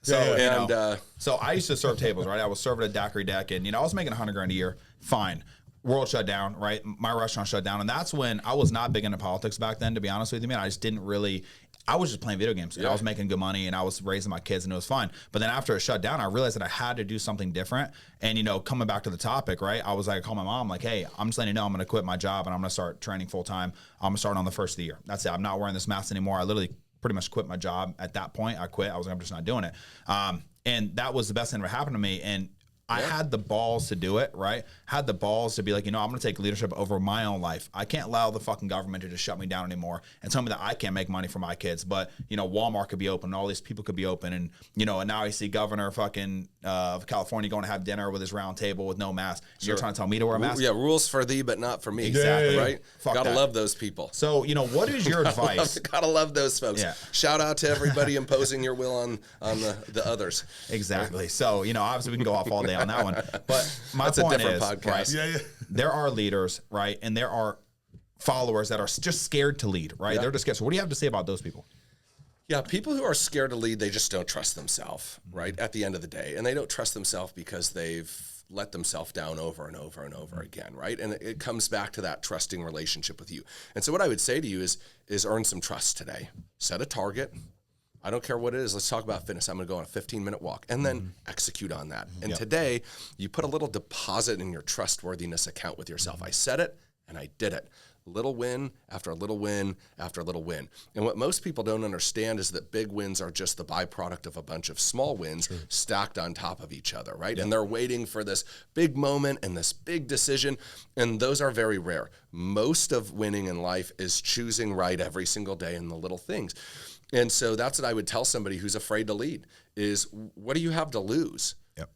So, so I used to serve tables, right? I was serving at Daiquiri Deck, and I was making $100,000 a year. Fine. World shut down, right? My restaurant shut down, and that's when I was not big into politics back then, to be honest with you, man. I just didn't really. I was just playing video games. And I was making good money, and I was raising my kids, and it was fine. But then after it shut down, I realized that I had to do something different. And coming back to the topic, right? I was like, I called my mom, like, hey, I'm just letting you know I'm going to quit my job, and I'm going to start training full time. I'm going to start on the first of the year. That's it. I'm not wearing this mask anymore. I literally pretty much quit my job at that point. I quit. I was like, I'm just not doing it. And that was the best thing that ever happened to me. And I had the balls to do it, right? Had the balls to be like, I'm going to take leadership over my own life. I can't allow the fucking government to just shut me down anymore and tell me that I can't make money for my kids. But, Walmart could be open, and all these people could be open. And, and now I see Governor fucking of California going to have dinner with his round table with no mask. You're trying to tell me to wear a mask? Yeah, rules for thee, but not for me. Exactly. Right? Fuck Gotta that. love those people. So, what is your advice? Gotta love those folks. Yeah. Shout out to everybody imposing your will on the others. Exactly. So, obviously we can go off all day on that one. But my That's point a different is, podcast. right, there are leaders, right, and there are followers that are just scared to lead, right? They're just scared. So what do you have to say about those people? Yeah, people who are scared to lead, they just don't trust themselves, right, at the end of the day. And they don't trust themselves because they've let themselves down over and over and over again, right? And it comes back to that trusting relationship with you. And so what I would say to you is earn some trust today. Set a target. I don't care what it is. Let's talk about fitness. I'm going to go on a 15-minute walk and then execute on that. And today, you put a little deposit in your trustworthiness account with yourself. I said it and I did it. Little win after a little win after a little win. And what most people don't understand is that big wins are just the byproduct of a bunch of small wins stacked on top of each other, right? And they're waiting for this big moment and this big decision, and those are very rare. Most of winning in life is choosing right every single day in the little things. And so that's what I would tell somebody who's afraid to lead is, what do you have to lose,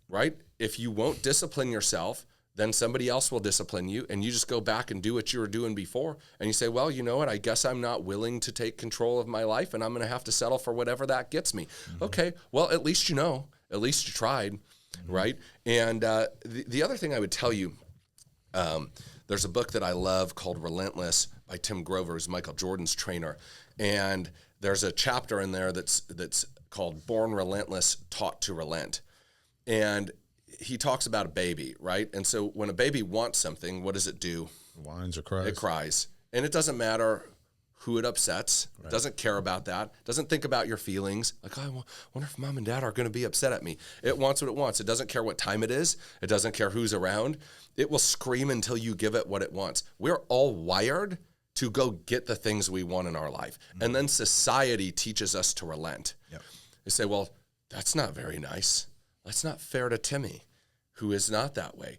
right? If you won't discipline yourself, then somebody else will discipline you, and you just go back and do what you were doing before. And you say, well, you know what? I guess I'm not willing to take control of my life, and I'm going to have to settle for whatever that gets me. Okay, well, at least at least you tried, right? And the other thing I would tell you, there's a book that I love called Relentless by Tim Grover, who's Michael Jordan's trainer. And there's a chapter in there that's called Born Relentless, Taught to Relent. And he talks about a baby, right? And so when a baby wants something, what does it do? Whines or cries. It cries. And it doesn't matter who it upsets. Right. Doesn't care about that. Doesn't think about your feelings. Like, I wonder if mom and dad are going to be upset at me. It wants what it wants. It doesn't care what time it is. It doesn't care who's around. It will scream until you give it what it wants. We're all wired to go get the things we want in our life. And then society teaches us to relent. They say, well, that's not very nice. That's not fair to Timmy, who is not that way.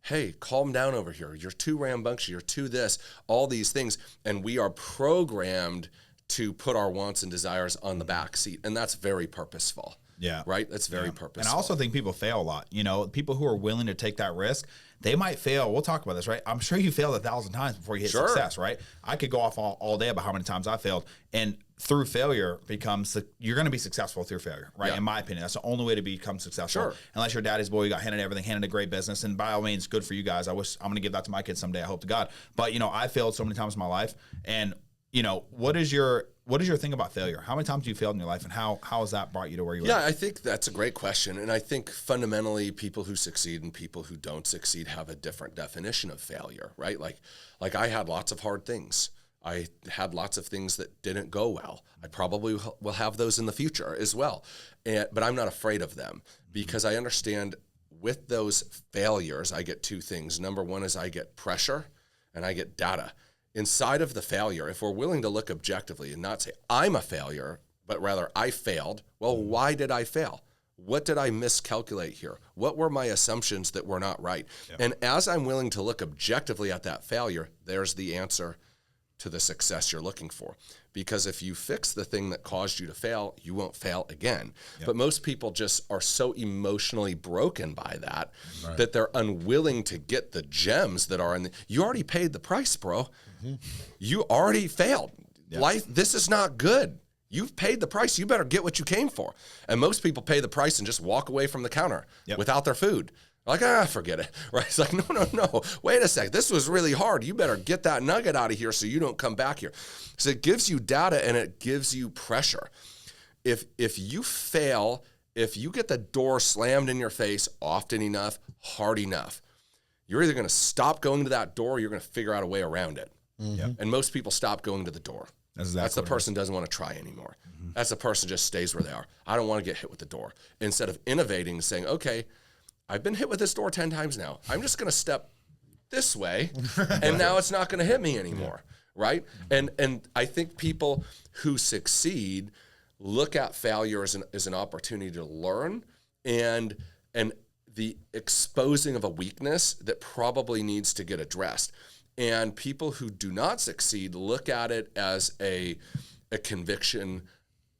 Hey, calm down over here. You're too rambunctious. You're too this, all these things. And we are programmed to put our wants and desires on the back seat. And that's very purposeful. Yeah. Right? That's very purposeful. And I also think people fail a lot. People who are willing to take that risk, they might fail. We'll talk about this, right? I'm sure you failed 1,000 times before you hit success, right? I could go off all day about how many times I failed. And through failure you're going to be successful through failure, right? In my opinion, that's the only way to become successful. Unless you're daddy's boy, you got handed everything, handed a great business, and by all means, good for you guys. I'm going to give that to my kids someday. I hope to God. But I failed so many times in my life, and what is your thing about failure? How many times have you failed in your life, and how has that brought you to where you are? Yeah, I think that's a great question. And I think fundamentally people who succeed and people who don't succeed have a different definition of failure, right? Like I had lots of hard things. I had lots of things that didn't go well. I probably will have those in the future as well. But I'm not afraid of them because I understand with those failures, I get two things. Number one is I get pressure and I get data. Inside of the failure, if we're willing to look objectively and not say, I'm a failure, but rather I failed, well, why did I fail? What did I miscalculate here? What were my assumptions that were not right? Yeah. And as I'm willing to look objectively at that failure, there's the answer to the success you're looking for. Because if you fix the thing that caused you to fail, you won't fail again. Yep. But most people just are so emotionally broken by that, right, that they're unwilling to get the gems that are in you already paid the price, bro. Mm-hmm. You already failed. Yep. Life, this is not good. You've paid the price. You better get what you came for. And most people pay the price and just walk away from the counter without their food. Like, forget it, right? It's like, no, wait a sec. This was really hard. You better get that nugget out of here so you don't come back here. So it gives you data and it gives you pressure. If you fail, if you get the door slammed in your face often enough, hard enough, you're either going to stop going to that door or you're going to figure out a way around it. Mm-hmm. And most people stop going to the door. That's the person doesn't want to try anymore. Mm-hmm. That's the person just stays where they are. I don't want to get hit with the door. Instead of innovating and saying, okay, I've been hit with this door 10 times now. I'm just going to step this way, and now it's not going to hit me anymore, right? And I think people who succeed look at failure as an opportunity to learn and the exposing of a weakness that probably needs to get addressed. And people who do not succeed look at it as a conviction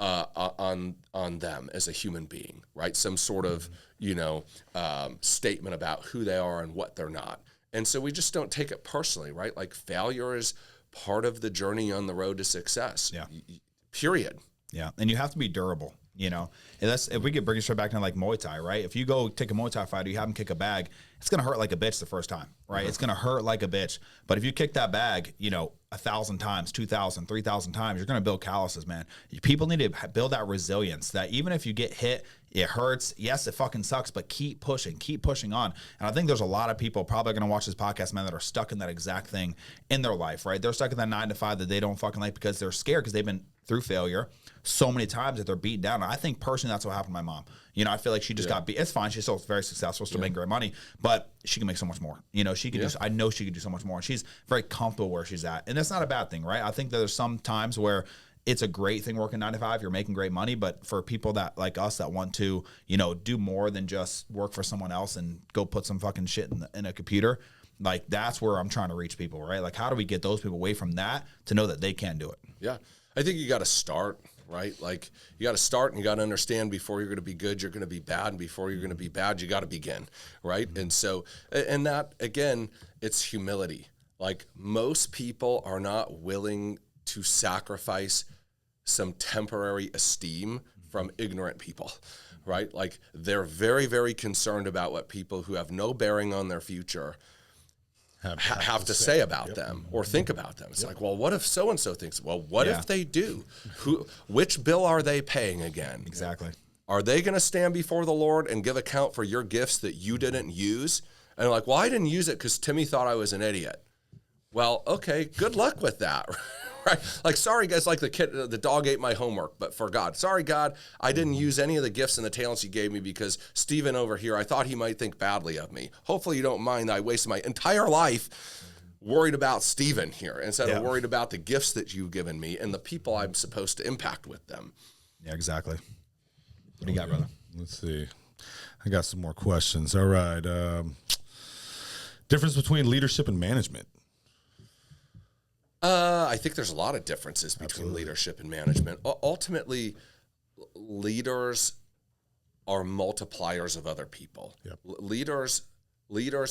on them as a human being, right? Some sort of, statement about who they are and what they're not. And so we just don't take it personally, right? Like failure is part of the journey on the road to success. Yeah. Period. Yeah. And you have to be durable, And that's, if we could bring it straight back to like Muay Thai, right? If you go take a Muay Thai fighter, you have him kick a bag, it's going to hurt like a bitch the first time, right? Mm-hmm. It's going to hurt like a bitch. But if you kick that bag, 1,000 times, 2,000, 3,000 times, you're going to build calluses, man. People need to build that resilience that even if you get hit, it hurts. Yes, it fucking sucks, but keep pushing on. And I think there's a lot of people probably going to watch this podcast, man, that are stuck in that exact thing in their life, right? They're stuck in that 9 to 5 that they don't fucking like because they're scared because they've been through failure so many times that they're beat down. And I think personally that's what happened to my mom. I feel like she just got beat. It's fine. She's still very successful, still making great money, but she can make so much more. She can I know she can do so much more. And she's very comfortable where she's at. And that's not a bad thing, right? I think that there's some times where it's a great thing working 9 to 5. You're making great money, but for people that like us that want to, do more than just work for someone else and go put some fucking shit in a computer, like that's where I'm trying to reach people, right? Like how do we get those people away from that to know that they can do it? Yeah. I think you got to start, right? Like you got to start and you got to understand before you're going to be good, you're going to be bad. And before you're going to be bad, you got to begin, right? Mm-hmm. And so, and that again, it's humility. Like most people are not willing to sacrifice some temporary esteem from ignorant people, right? Like they're very, very concerned about what people who have no bearing on their future have to say about them or think about them. It's like, well, what if so-and-so thinks? Well, what if they do? Which bill are they paying again? Exactly. Are they going to stand before the Lord and give account for your gifts that you didn't use? And they're like, well, I didn't use it because Timmy thought I was an idiot. Well, okay, good luck with that. Right? Like, sorry, guys, like the dog ate my homework, but for God. Sorry, God, I didn't use any of the gifts and the talents you gave me because Steven over here, I thought he might think badly of me. Hopefully you don't mind that I wasted my entire life worried about Steven here instead of worried about the gifts that you've given me and the people I'm supposed to impact with them. Yeah, exactly. What do you got, brother? Let's see. I got some more questions. All right. Difference between leadership and management. I think there's a lot of differences between leadership and management. Ultimately, leaders are multipliers of other people. Yep. Leaders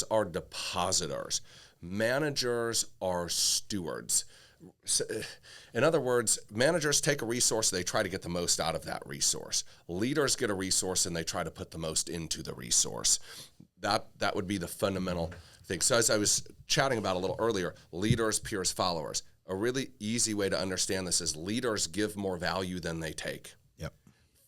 are depositors. Managers are stewards. In other words, managers take a resource, they try to get the most out of that resource. Leaders get a resource and they try to put the most into the resource. That would be the fundamental thing. So as I was chatting about a little earlier, leaders, peers, followers. A really easy way to understand this is leaders give more value than they take. Yep.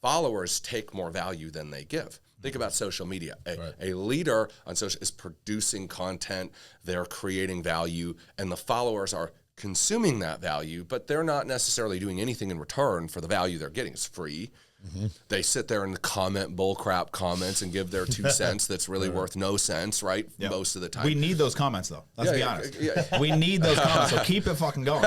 Followers take more value than they give. Think about social media. A leader on social is producing content, they're creating value, and the followers are consuming that value, but they're not necessarily doing anything in return for the value they're getting. It's free. They sit there and comment bullcrap comments and give their 2 cents that's really worth no sense, right? Yep. Most of the time. We need those comments, though. Let's be honest. Yeah. We need those comments, so keep it fucking going.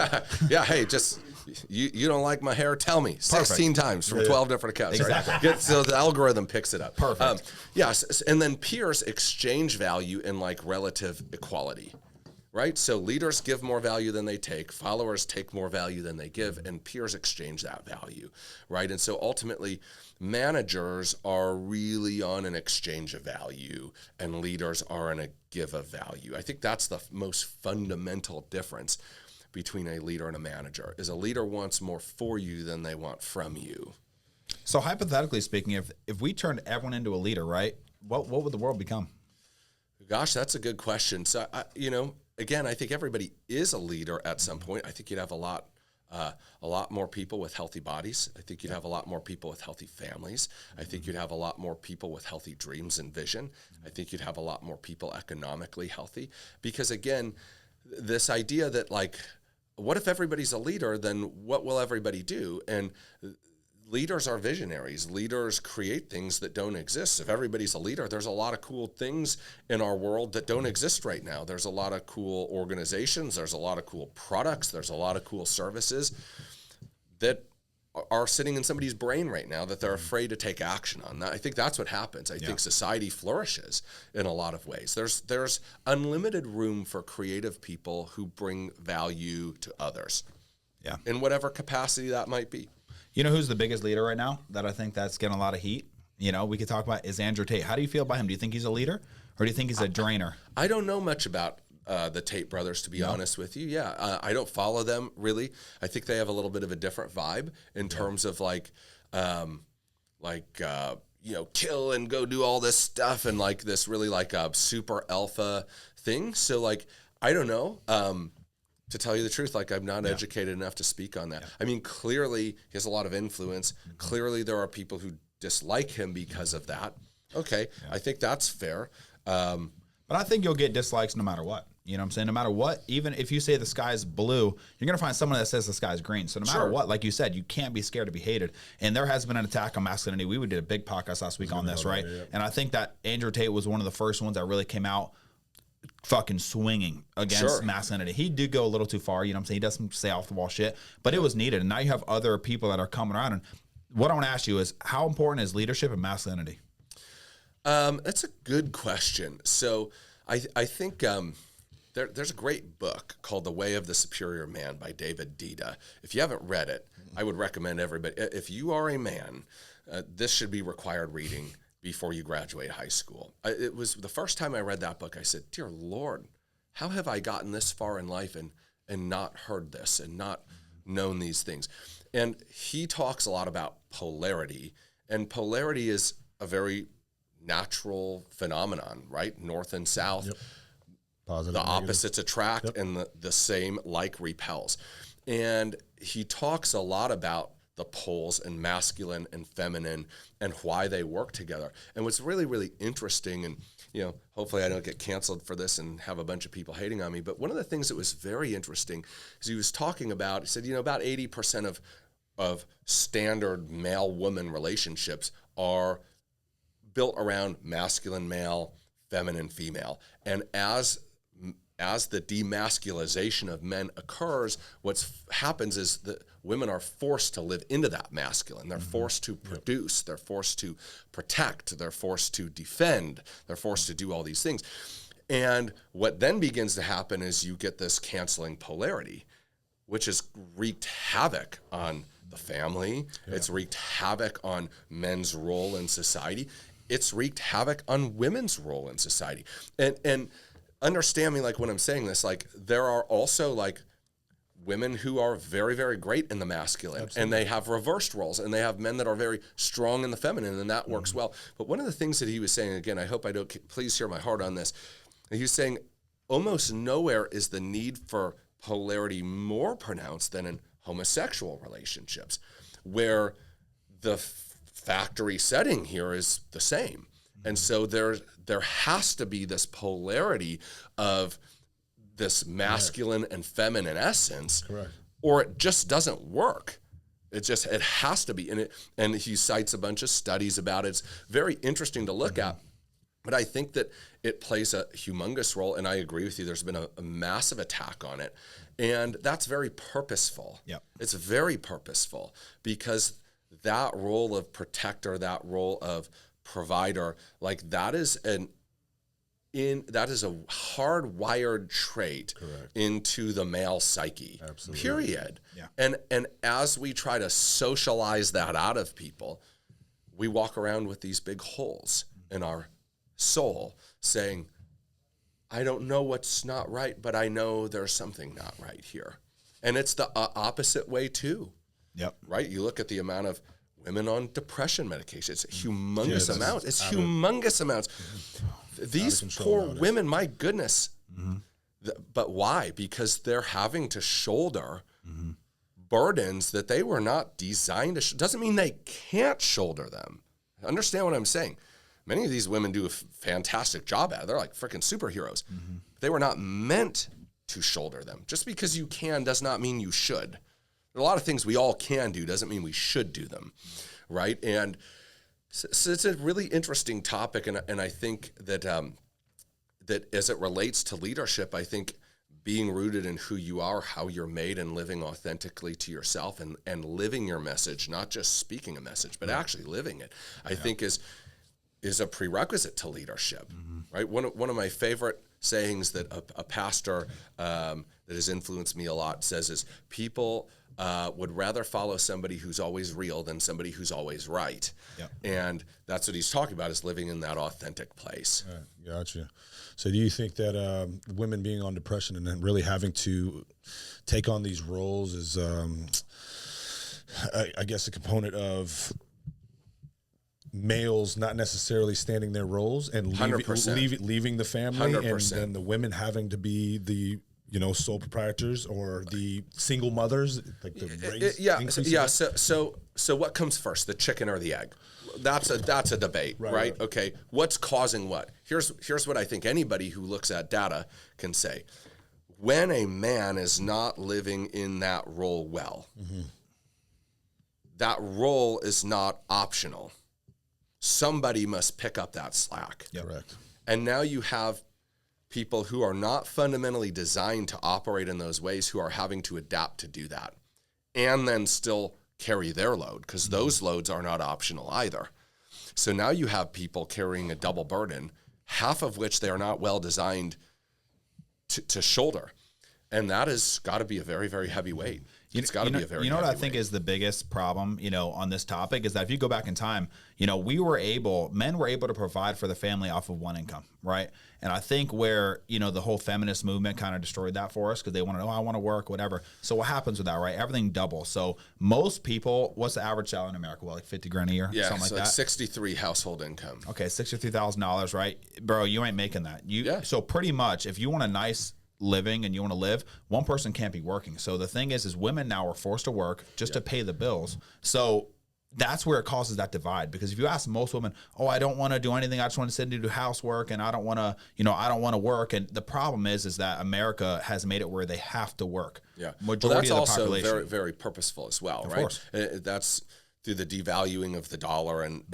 Yeah, hey, just you don't like my hair? Tell me 16 times from 12 different accounts. Exactly. Right? So the algorithm picks it up. Perfect. Yes, and then peers exchange value in like relative equality. Right? So leaders give more value than they take, followers take more value than they give, and peers exchange that value, right? And so ultimately, managers are really on an exchange of value, and leaders are on a give of value. I think that's the most fundamental difference between a leader and a manager, is a leader wants more for you than they want from you. So hypothetically speaking, if we turned everyone into a leader, right, what would the world become? Gosh, that's a good question. So, again, I think everybody is a leader at some point. I think you'd have a lot more people with healthy bodies. I think you'd have a lot more people with healthy families. I think you'd have a lot more people with healthy dreams and vision. I think you'd have a lot more people economically healthy. Because again, this idea that like, what if everybody's a leader, then what will everybody do? And leaders are visionaries. Leaders create things that don't exist. If everybody's a leader, there's a lot of cool things in our world that don't exist right now. There's a lot of cool organizations. There's a lot of cool products. There's a lot of cool services that are sitting in somebody's brain right now that they're afraid to take action on. I think that's what happens. I think society flourishes in a lot of ways. There's unlimited room for creative people who bring value to others. Yeah. In whatever capacity that might be. You know who's the biggest leader right now that I think that's getting a lot of heat? You know, we could talk about is Andrew Tate. How do you feel about him? Do you think he's a leader or do you think he's a drainer? I don't know much about the Tate brothers, to be honest with you. Yeah, I don't follow them really. I think they have a little bit of a different vibe in terms of kill and go do all this stuff and like this really like a super alpha thing. So like, I don't know. To tell you the truth, like I'm not educated enough to speak on that. I mean, clearly he has a lot of influence. Clearly there are people who dislike him because of that. Okay, I think that's fair. But I think you'll get dislikes no matter what. You know what I'm saying? No matter what, even if you say the sky's blue, you're going to find someone that says the sky's green. So no matter what, like you said, you can't be scared to be hated. And there has been an attack on masculinity. We did a big podcast last week on this, right? And I think that Andrew Tate was one of the first ones that really came out fucking swinging against masculinity. He did go a little too far, you know what I'm saying? He does some say off the wall shit, but it was needed. And now you have other people that are coming around. And what I want to ask you is, how important is leadership and masculinity? That's a good question. So I think there's a great book called The Way of the Superior Man by David Dida. If you haven't read it, I would recommend everybody. If you are a man, this should be required reading before you graduate high school. It was the first time I read that book, I said, dear Lord, how have I gotten this far in life and not heard this and not known these things? And he talks a lot about polarity, and polarity is a very natural phenomenon, right? North and south. Yep. Positive, the opposites attract, and the same like repels. And he talks a lot about the poles and masculine and feminine and why they work together. And what's really, really interesting, and hopefully I don't get canceled for this and have a bunch of people hating on me, but one of the things that was very interesting is he was talking about, he said, about 80% of standard male-woman relationships are built around masculine male, feminine female. And as the demasculization of men occurs, what happens is that women are forced to live into that masculine. They're forced to produce. They're forced to protect. They're forced to defend. They're forced to do all these things. And what then begins to happen is you get this canceling polarity, which has wreaked havoc on the family. It's wreaked havoc on men's role in society. It's wreaked havoc on women's role in society. And understand me, like when I'm saying this, like there are also like women who are very, very great in the masculine. Absolutely. And they have reversed roles, and they have men that are very strong in the feminine, and that works well. But one of the things that he was saying, again, I hope I don't, please hear my heart on this. He was saying almost nowhere is the need for polarity more pronounced than in homosexual relationships, where the factory setting here is the same. And so there has to be this polarity of this masculine and feminine essence, Correct. or it just doesn't work. It has to be. And he cites a bunch of studies about it. It's very interesting to look at. But I think that it plays a humongous role, and I agree with you. There's been a massive attack on it, and that's very purposeful. Yep. It's very purposeful because that role of protector, that role of provider, like that is a hardwired trait into the male psyche. Absolutely. Period. Yeah. And as we try to socialize that out of people, we walk around with these big holes in our soul saying, I don't know what's not right, but I know there's something not right here. And it's the opposite way too. Yep. Right? You look at the amount of women on depression medication. It's humongous amounts. It's humongous amounts. These poor women, my goodness. But why? Because they're having to shoulder burdens that they were not designed to. Doesn't mean they can't shoulder them. Understand what I'm saying? Many of these women do a fantastic job at it. They're like freaking superheroes. They were not meant to shoulder them. Just because you can does not mean you should. There are a lot of things we all can do, doesn't mean we should do them, right? And so it's a really interesting topic, and I think that that as it relates to leadership, I think being rooted in who you are, how you're made, and living authentically to yourself, and living your message, not just speaking a message, but actually living it, I think is a prerequisite to leadership, right? One of my favorite sayings that a pastor that has influenced me a lot says is, people would rather follow somebody who's always real than somebody who's always right. Yep. And that's what he's talking about, is living in that authentic place. Gotcha. So do you think that women being on depression and then really having to take on these roles is, I guess, a component of males not necessarily standing their roles and leaving the family 100%. and then the women having to be the sole proprietors or the single mothers, like the raise? So what comes first, the chicken or the egg? That's a debate, right? Okay, what's causing what? Here's what I think anybody who looks at data can say. When a man is not living in that role well, that role is not optional. Somebody must pick up that slack. Yep. Correct. And now you have people who are not fundamentally designed to operate in those ways, who are having to adapt to do that and then still carry their load, because those loads are not optional either. So now you have people carrying a double burden, half of which they are not well designed to shoulder. And that has got to be a very, very heavy weight. It's got to be a very. You know what I think is the biggest problem, on this topic, is that if you go back in time, men were able to provide for the family off of one income, right? And I think where the whole feminist movement kind of destroyed that for us, because they wanted, I want to work, whatever. So what happens with that, right? Everything doubles. So most people, what's the average salary in America? Well, like $50,000 a year, something like that. 63 household income. Okay, $63,000, right, bro? You ain't making that. So pretty much, if you want a nice living and you want to live, one person can't be working. So the thing is women now are forced to work just to pay the bills. So that's where it causes that divide, because if you ask most women, I don't want to do anything, I just want to sit and do housework, and I don't want to, I don't want to work. And the problem is that America has made it where they have to work. Yeah. Majority of the population. Also very, very purposeful as well, right? Course. That's through the devaluing of the dollar and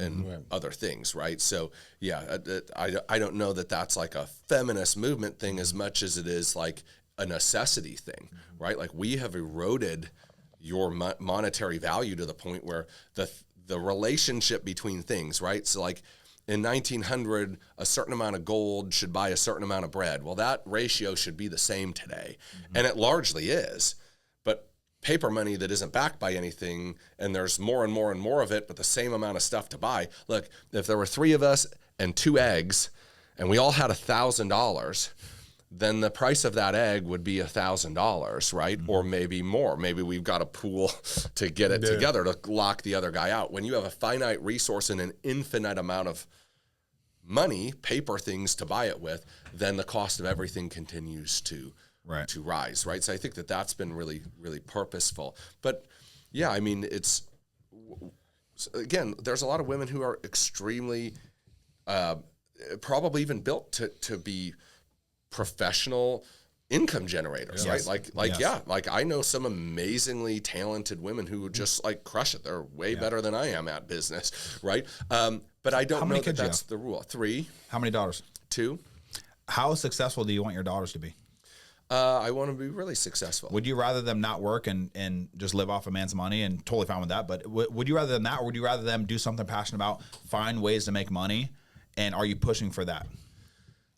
other things, right? So I don't know that that's like a feminist movement thing as much as it is like a necessity thing, right? Like, we have eroded your monetary value to the point where the relationship between things, right? So like in 1900, a certain amount of gold should buy a certain amount of bread. Well, that ratio should be the same today, and it largely is. But paper money that isn't backed by anything, and there's more and more and more of it, but the same amount of stuff to buy. Look, if there were 3 of us and 2 eggs, and we all had $1,000, then the price of that egg would be $1,000, right? Or maybe more. Maybe we've got a pool to get it together to lock the other guy out. When you have a finite resource and an infinite amount of money, paper things to buy it with, then the cost of everything continues to rise, right? So I think that that's been really, really purposeful. But yeah, I mean, it's, again, there's a lot of women who are extremely, probably even built to be professional income generators, Yes. right? Like I know some amazingly talented women who just like crush it. They're way better than I am at business, right? But I don't know that that's the rule. 3. How many daughters? 2. How successful do you want your daughters to be? I want to be really successful. Would you rather them not work and just live off a man's money, and totally fine with that, but would you rather them that, or would you rather them do something passionate about, find ways to make money, and are you pushing for that?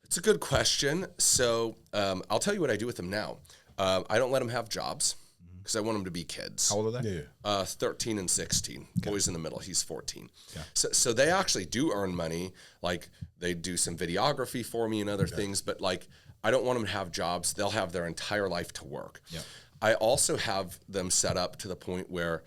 It's a good question. So I'll tell you what I do with them now. I don't let them have jobs because I want them to be kids. How old are they? 13 and 16. Okay. Boy's in the middle. He's 14. Okay. So they actually do earn money. Like they do some videography for me and other things, but like I don't want them to have jobs. They'll have their entire life to work. Yeah. I also have them set up to the point where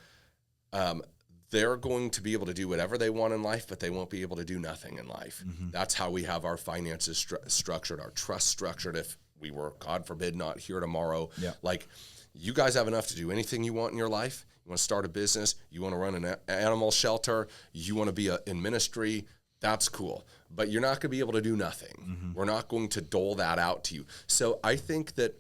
they're going to be able to do whatever they want in life, but they won't be able to do nothing in life. Mm-hmm. That's how we have our finances structured, our trust structured. If we were, God forbid, not here tomorrow, like you guys have enough to do anything you want in your life. You want to start a business, you want to run an animal shelter, you want to be in ministry, that's cool. But you're not going to be able to do nothing. Mm-hmm. We're not going to dole that out to you. So I think that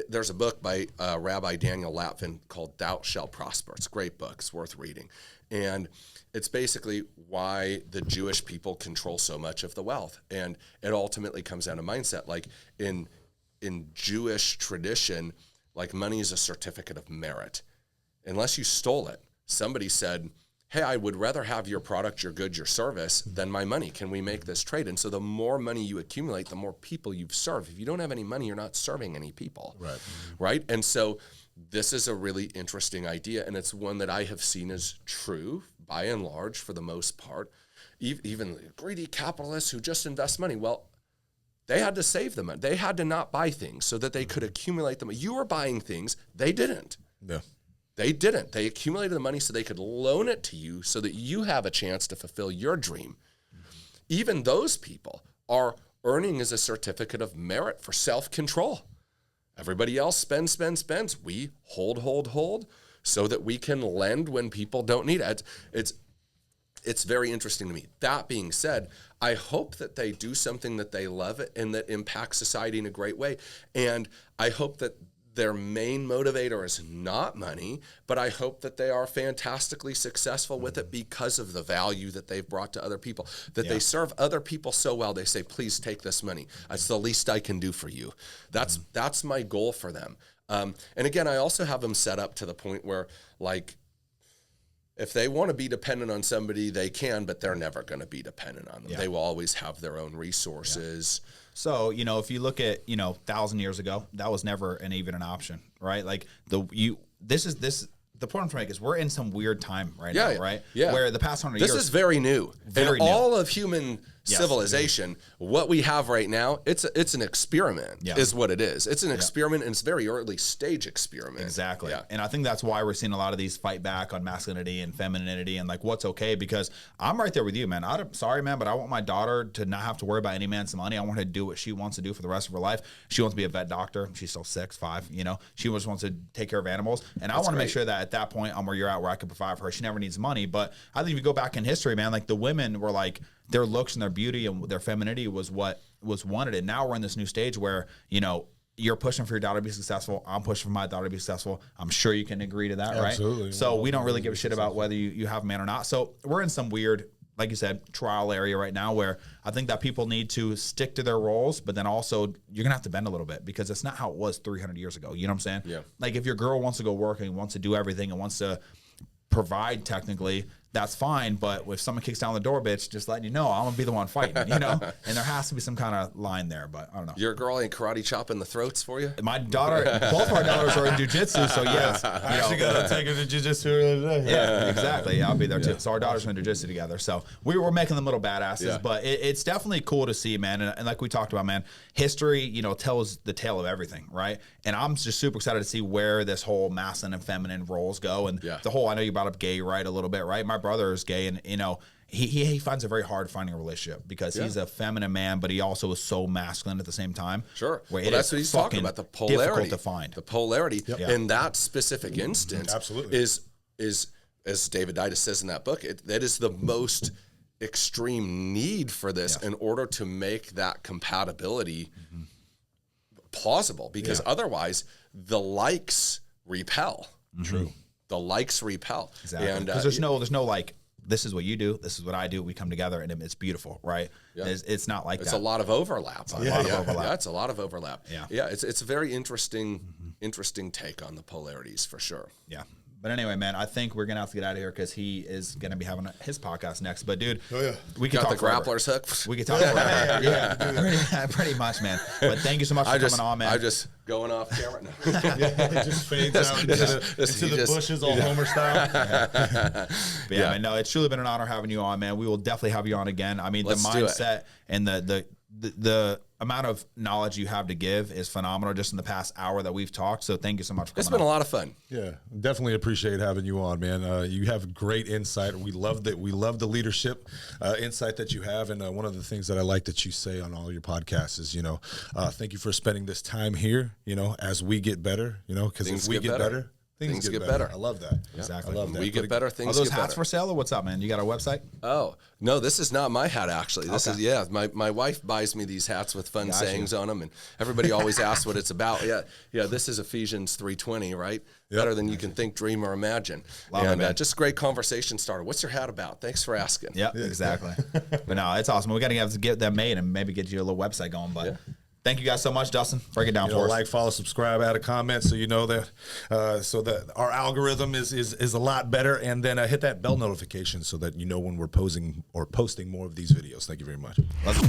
there's a book by Rabbi Daniel Lapin called Thou Shalt Prosper. It's a great book. It's worth reading. And it's basically why the Jewish people control so much of the wealth. And it ultimately comes down to mindset. Like in Jewish tradition, like money is a certificate of merit. Unless you stole it, somebody said, hey, I would rather have your product, your goods, your service than my money. Can we make this trade? And so the more money you accumulate, the more people you've served. If you don't have any money, you're not serving any people. Right. Right? And so this is a really interesting idea, and it's one that I have seen as true by and large for the most part. Even greedy capitalists who just invest money, well, they had to save the money. They had to not buy things so that they could accumulate them. You were buying things. They didn't. Yeah. They didn't. They accumulated the money so they could loan it to you so that you have a chance to fulfill your dream. Even those people are earning as a certificate of merit for self-control. Everybody else spends. We hold so that we can lend when people don't need it. It's very interesting to me. That being said, I hope that they do something that they love and that impacts society in a great way. And I hope that their main motivator is not money, but I hope that they are fantastically successful with it because of the value that they've brought to other people, that they serve other people so well, they say, please take this money. That's the least I can do for you. That's my goal for them. And again, I also have them set up to the point where, like, if they want to be dependent on somebody, they can, but they're never going to be dependent on them. Yeah. They will always have their own resources. Yeah. So, if you look at, 1,000 years ago, that was never even an option, right? Like the point I'm trying to make is we're in some weird time right now, right? Yeah. Where the past 100 years. This is very new. All of human civilization, what we have right now, it's an experiment, is what it is. It's an experiment, and it's a very early stage experiment. Exactly. Yeah. And I think that's why we're seeing a lot of these fight back on masculinity and femininity and like what's okay, because I'm right there with you, man. Sorry, man, but I want my daughter to not have to worry about any man's money. I want her to do what she wants to do for the rest of her life. She wants to be a vet doctor. She's still 5. She just wants to take care of animals. And I want to make sure that at that point I'm where you're at, where I can provide for her. She never needs money. But I think if you go back in history, man, like the women were like, their looks and their beauty and their femininity was what was wanted. And now we're in this new stage where, you're pushing for your daughter to be successful. I'm pushing for my daughter to be successful. I'm sure you can agree to that, Absolutely. Right? So we don't really give a shit about whether you have a man or not. So we're in some weird, like you said, trial area right now where I think that people need to stick to their roles, but then also you're going to have to bend a little bit because it's not how it was 300 years ago. You know what I'm saying? Yeah. Like if your girl wants to go work and wants to do everything and wants to provide technically, that's fine, but if someone kicks down the door, bitch, just letting you know, I'm gonna be the one fighting, And there has to be some kind of line there, but I don't know. Your girl ain't karate chopping the throats for you? My daughter, both our daughters are in jujitsu, so yes. I actually gotta take her to jujitsu today. Yeah, exactly. Yeah, I'll be there too. So our daughters are in jujitsu together. So we're making them little badasses, but it's definitely cool to see, man. And like we talked about, man, history, tells the tale of everything, right? And I'm just super excited to see where this whole masculine and feminine roles go. And the whole, I know you brought up gay, right, a little bit, right? My brother is gay, and he finds it very hard finding a relationship because he's a feminine man, but he also is so masculine at the same time. Sure. Well, that's what he's talking about, the polarity. Difficult to find. The polarity in that specific instance absolutely is as David Didas says in that book, that is the most extreme need for this in order to make that compatibility plausible because otherwise the likes repel. True. The likes repel. Exactly. And Because there's no like, this is what you do, this is what I do, we come together and it's beautiful, right? Yeah. It's not like it's that. a lot of overlap. Yeah, It's a lot of overlap. Yeah. Yeah. It's a very interesting take on the polarities for sure. Yeah. But anyway, man, I think we're gonna have to get out of here because he is gonna be having his podcast next. But dude, we could Got talk the forever. grappler's hook. We could talk forever. yeah, pretty much, man. But thank you so much for coming on, man. I'm just going off camera now. It just fades out into the bushes, all Homer style. But yeah, man, no, it's truly been an honor having you on, man. We will definitely have you on again. I mean, Let's the do it. mindset and the amount of knowledge you have to give is phenomenal just in the past hour that we've talked. So thank you so much for coming It's been on. a lot of fun. Yeah, definitely appreciate having you on, man. You have great insight. We love that. We love the leadership insight that you have. And one of the things that I like that you say on all your podcasts is, thank you for spending this time here. As we get better, because if we get better, things get better. I love that. Exactly. I love that. We get better, Are things those get hats better. for sale or what's up, man? You got a website? Oh, no, this is not my hat, actually. This is, my wife buys me these hats with fun sayings on them, and everybody always asks what it's about. Yeah, this is Ephesians 3:20, right? Better than you can think, dream, or imagine. Love it, man. Just great conversation starter. What's your hat about? Thanks for asking. Yep, exactly. But no, it's awesome. We got to have to get them made and maybe get you a little website going. But thank you guys so much, Dustin. Break it down for us. Like, follow, subscribe, add a comment so you know that so that our algorithm is a lot better, and then hit that bell notification so that you know when we're posting more of these videos. Thank you very much. Let's-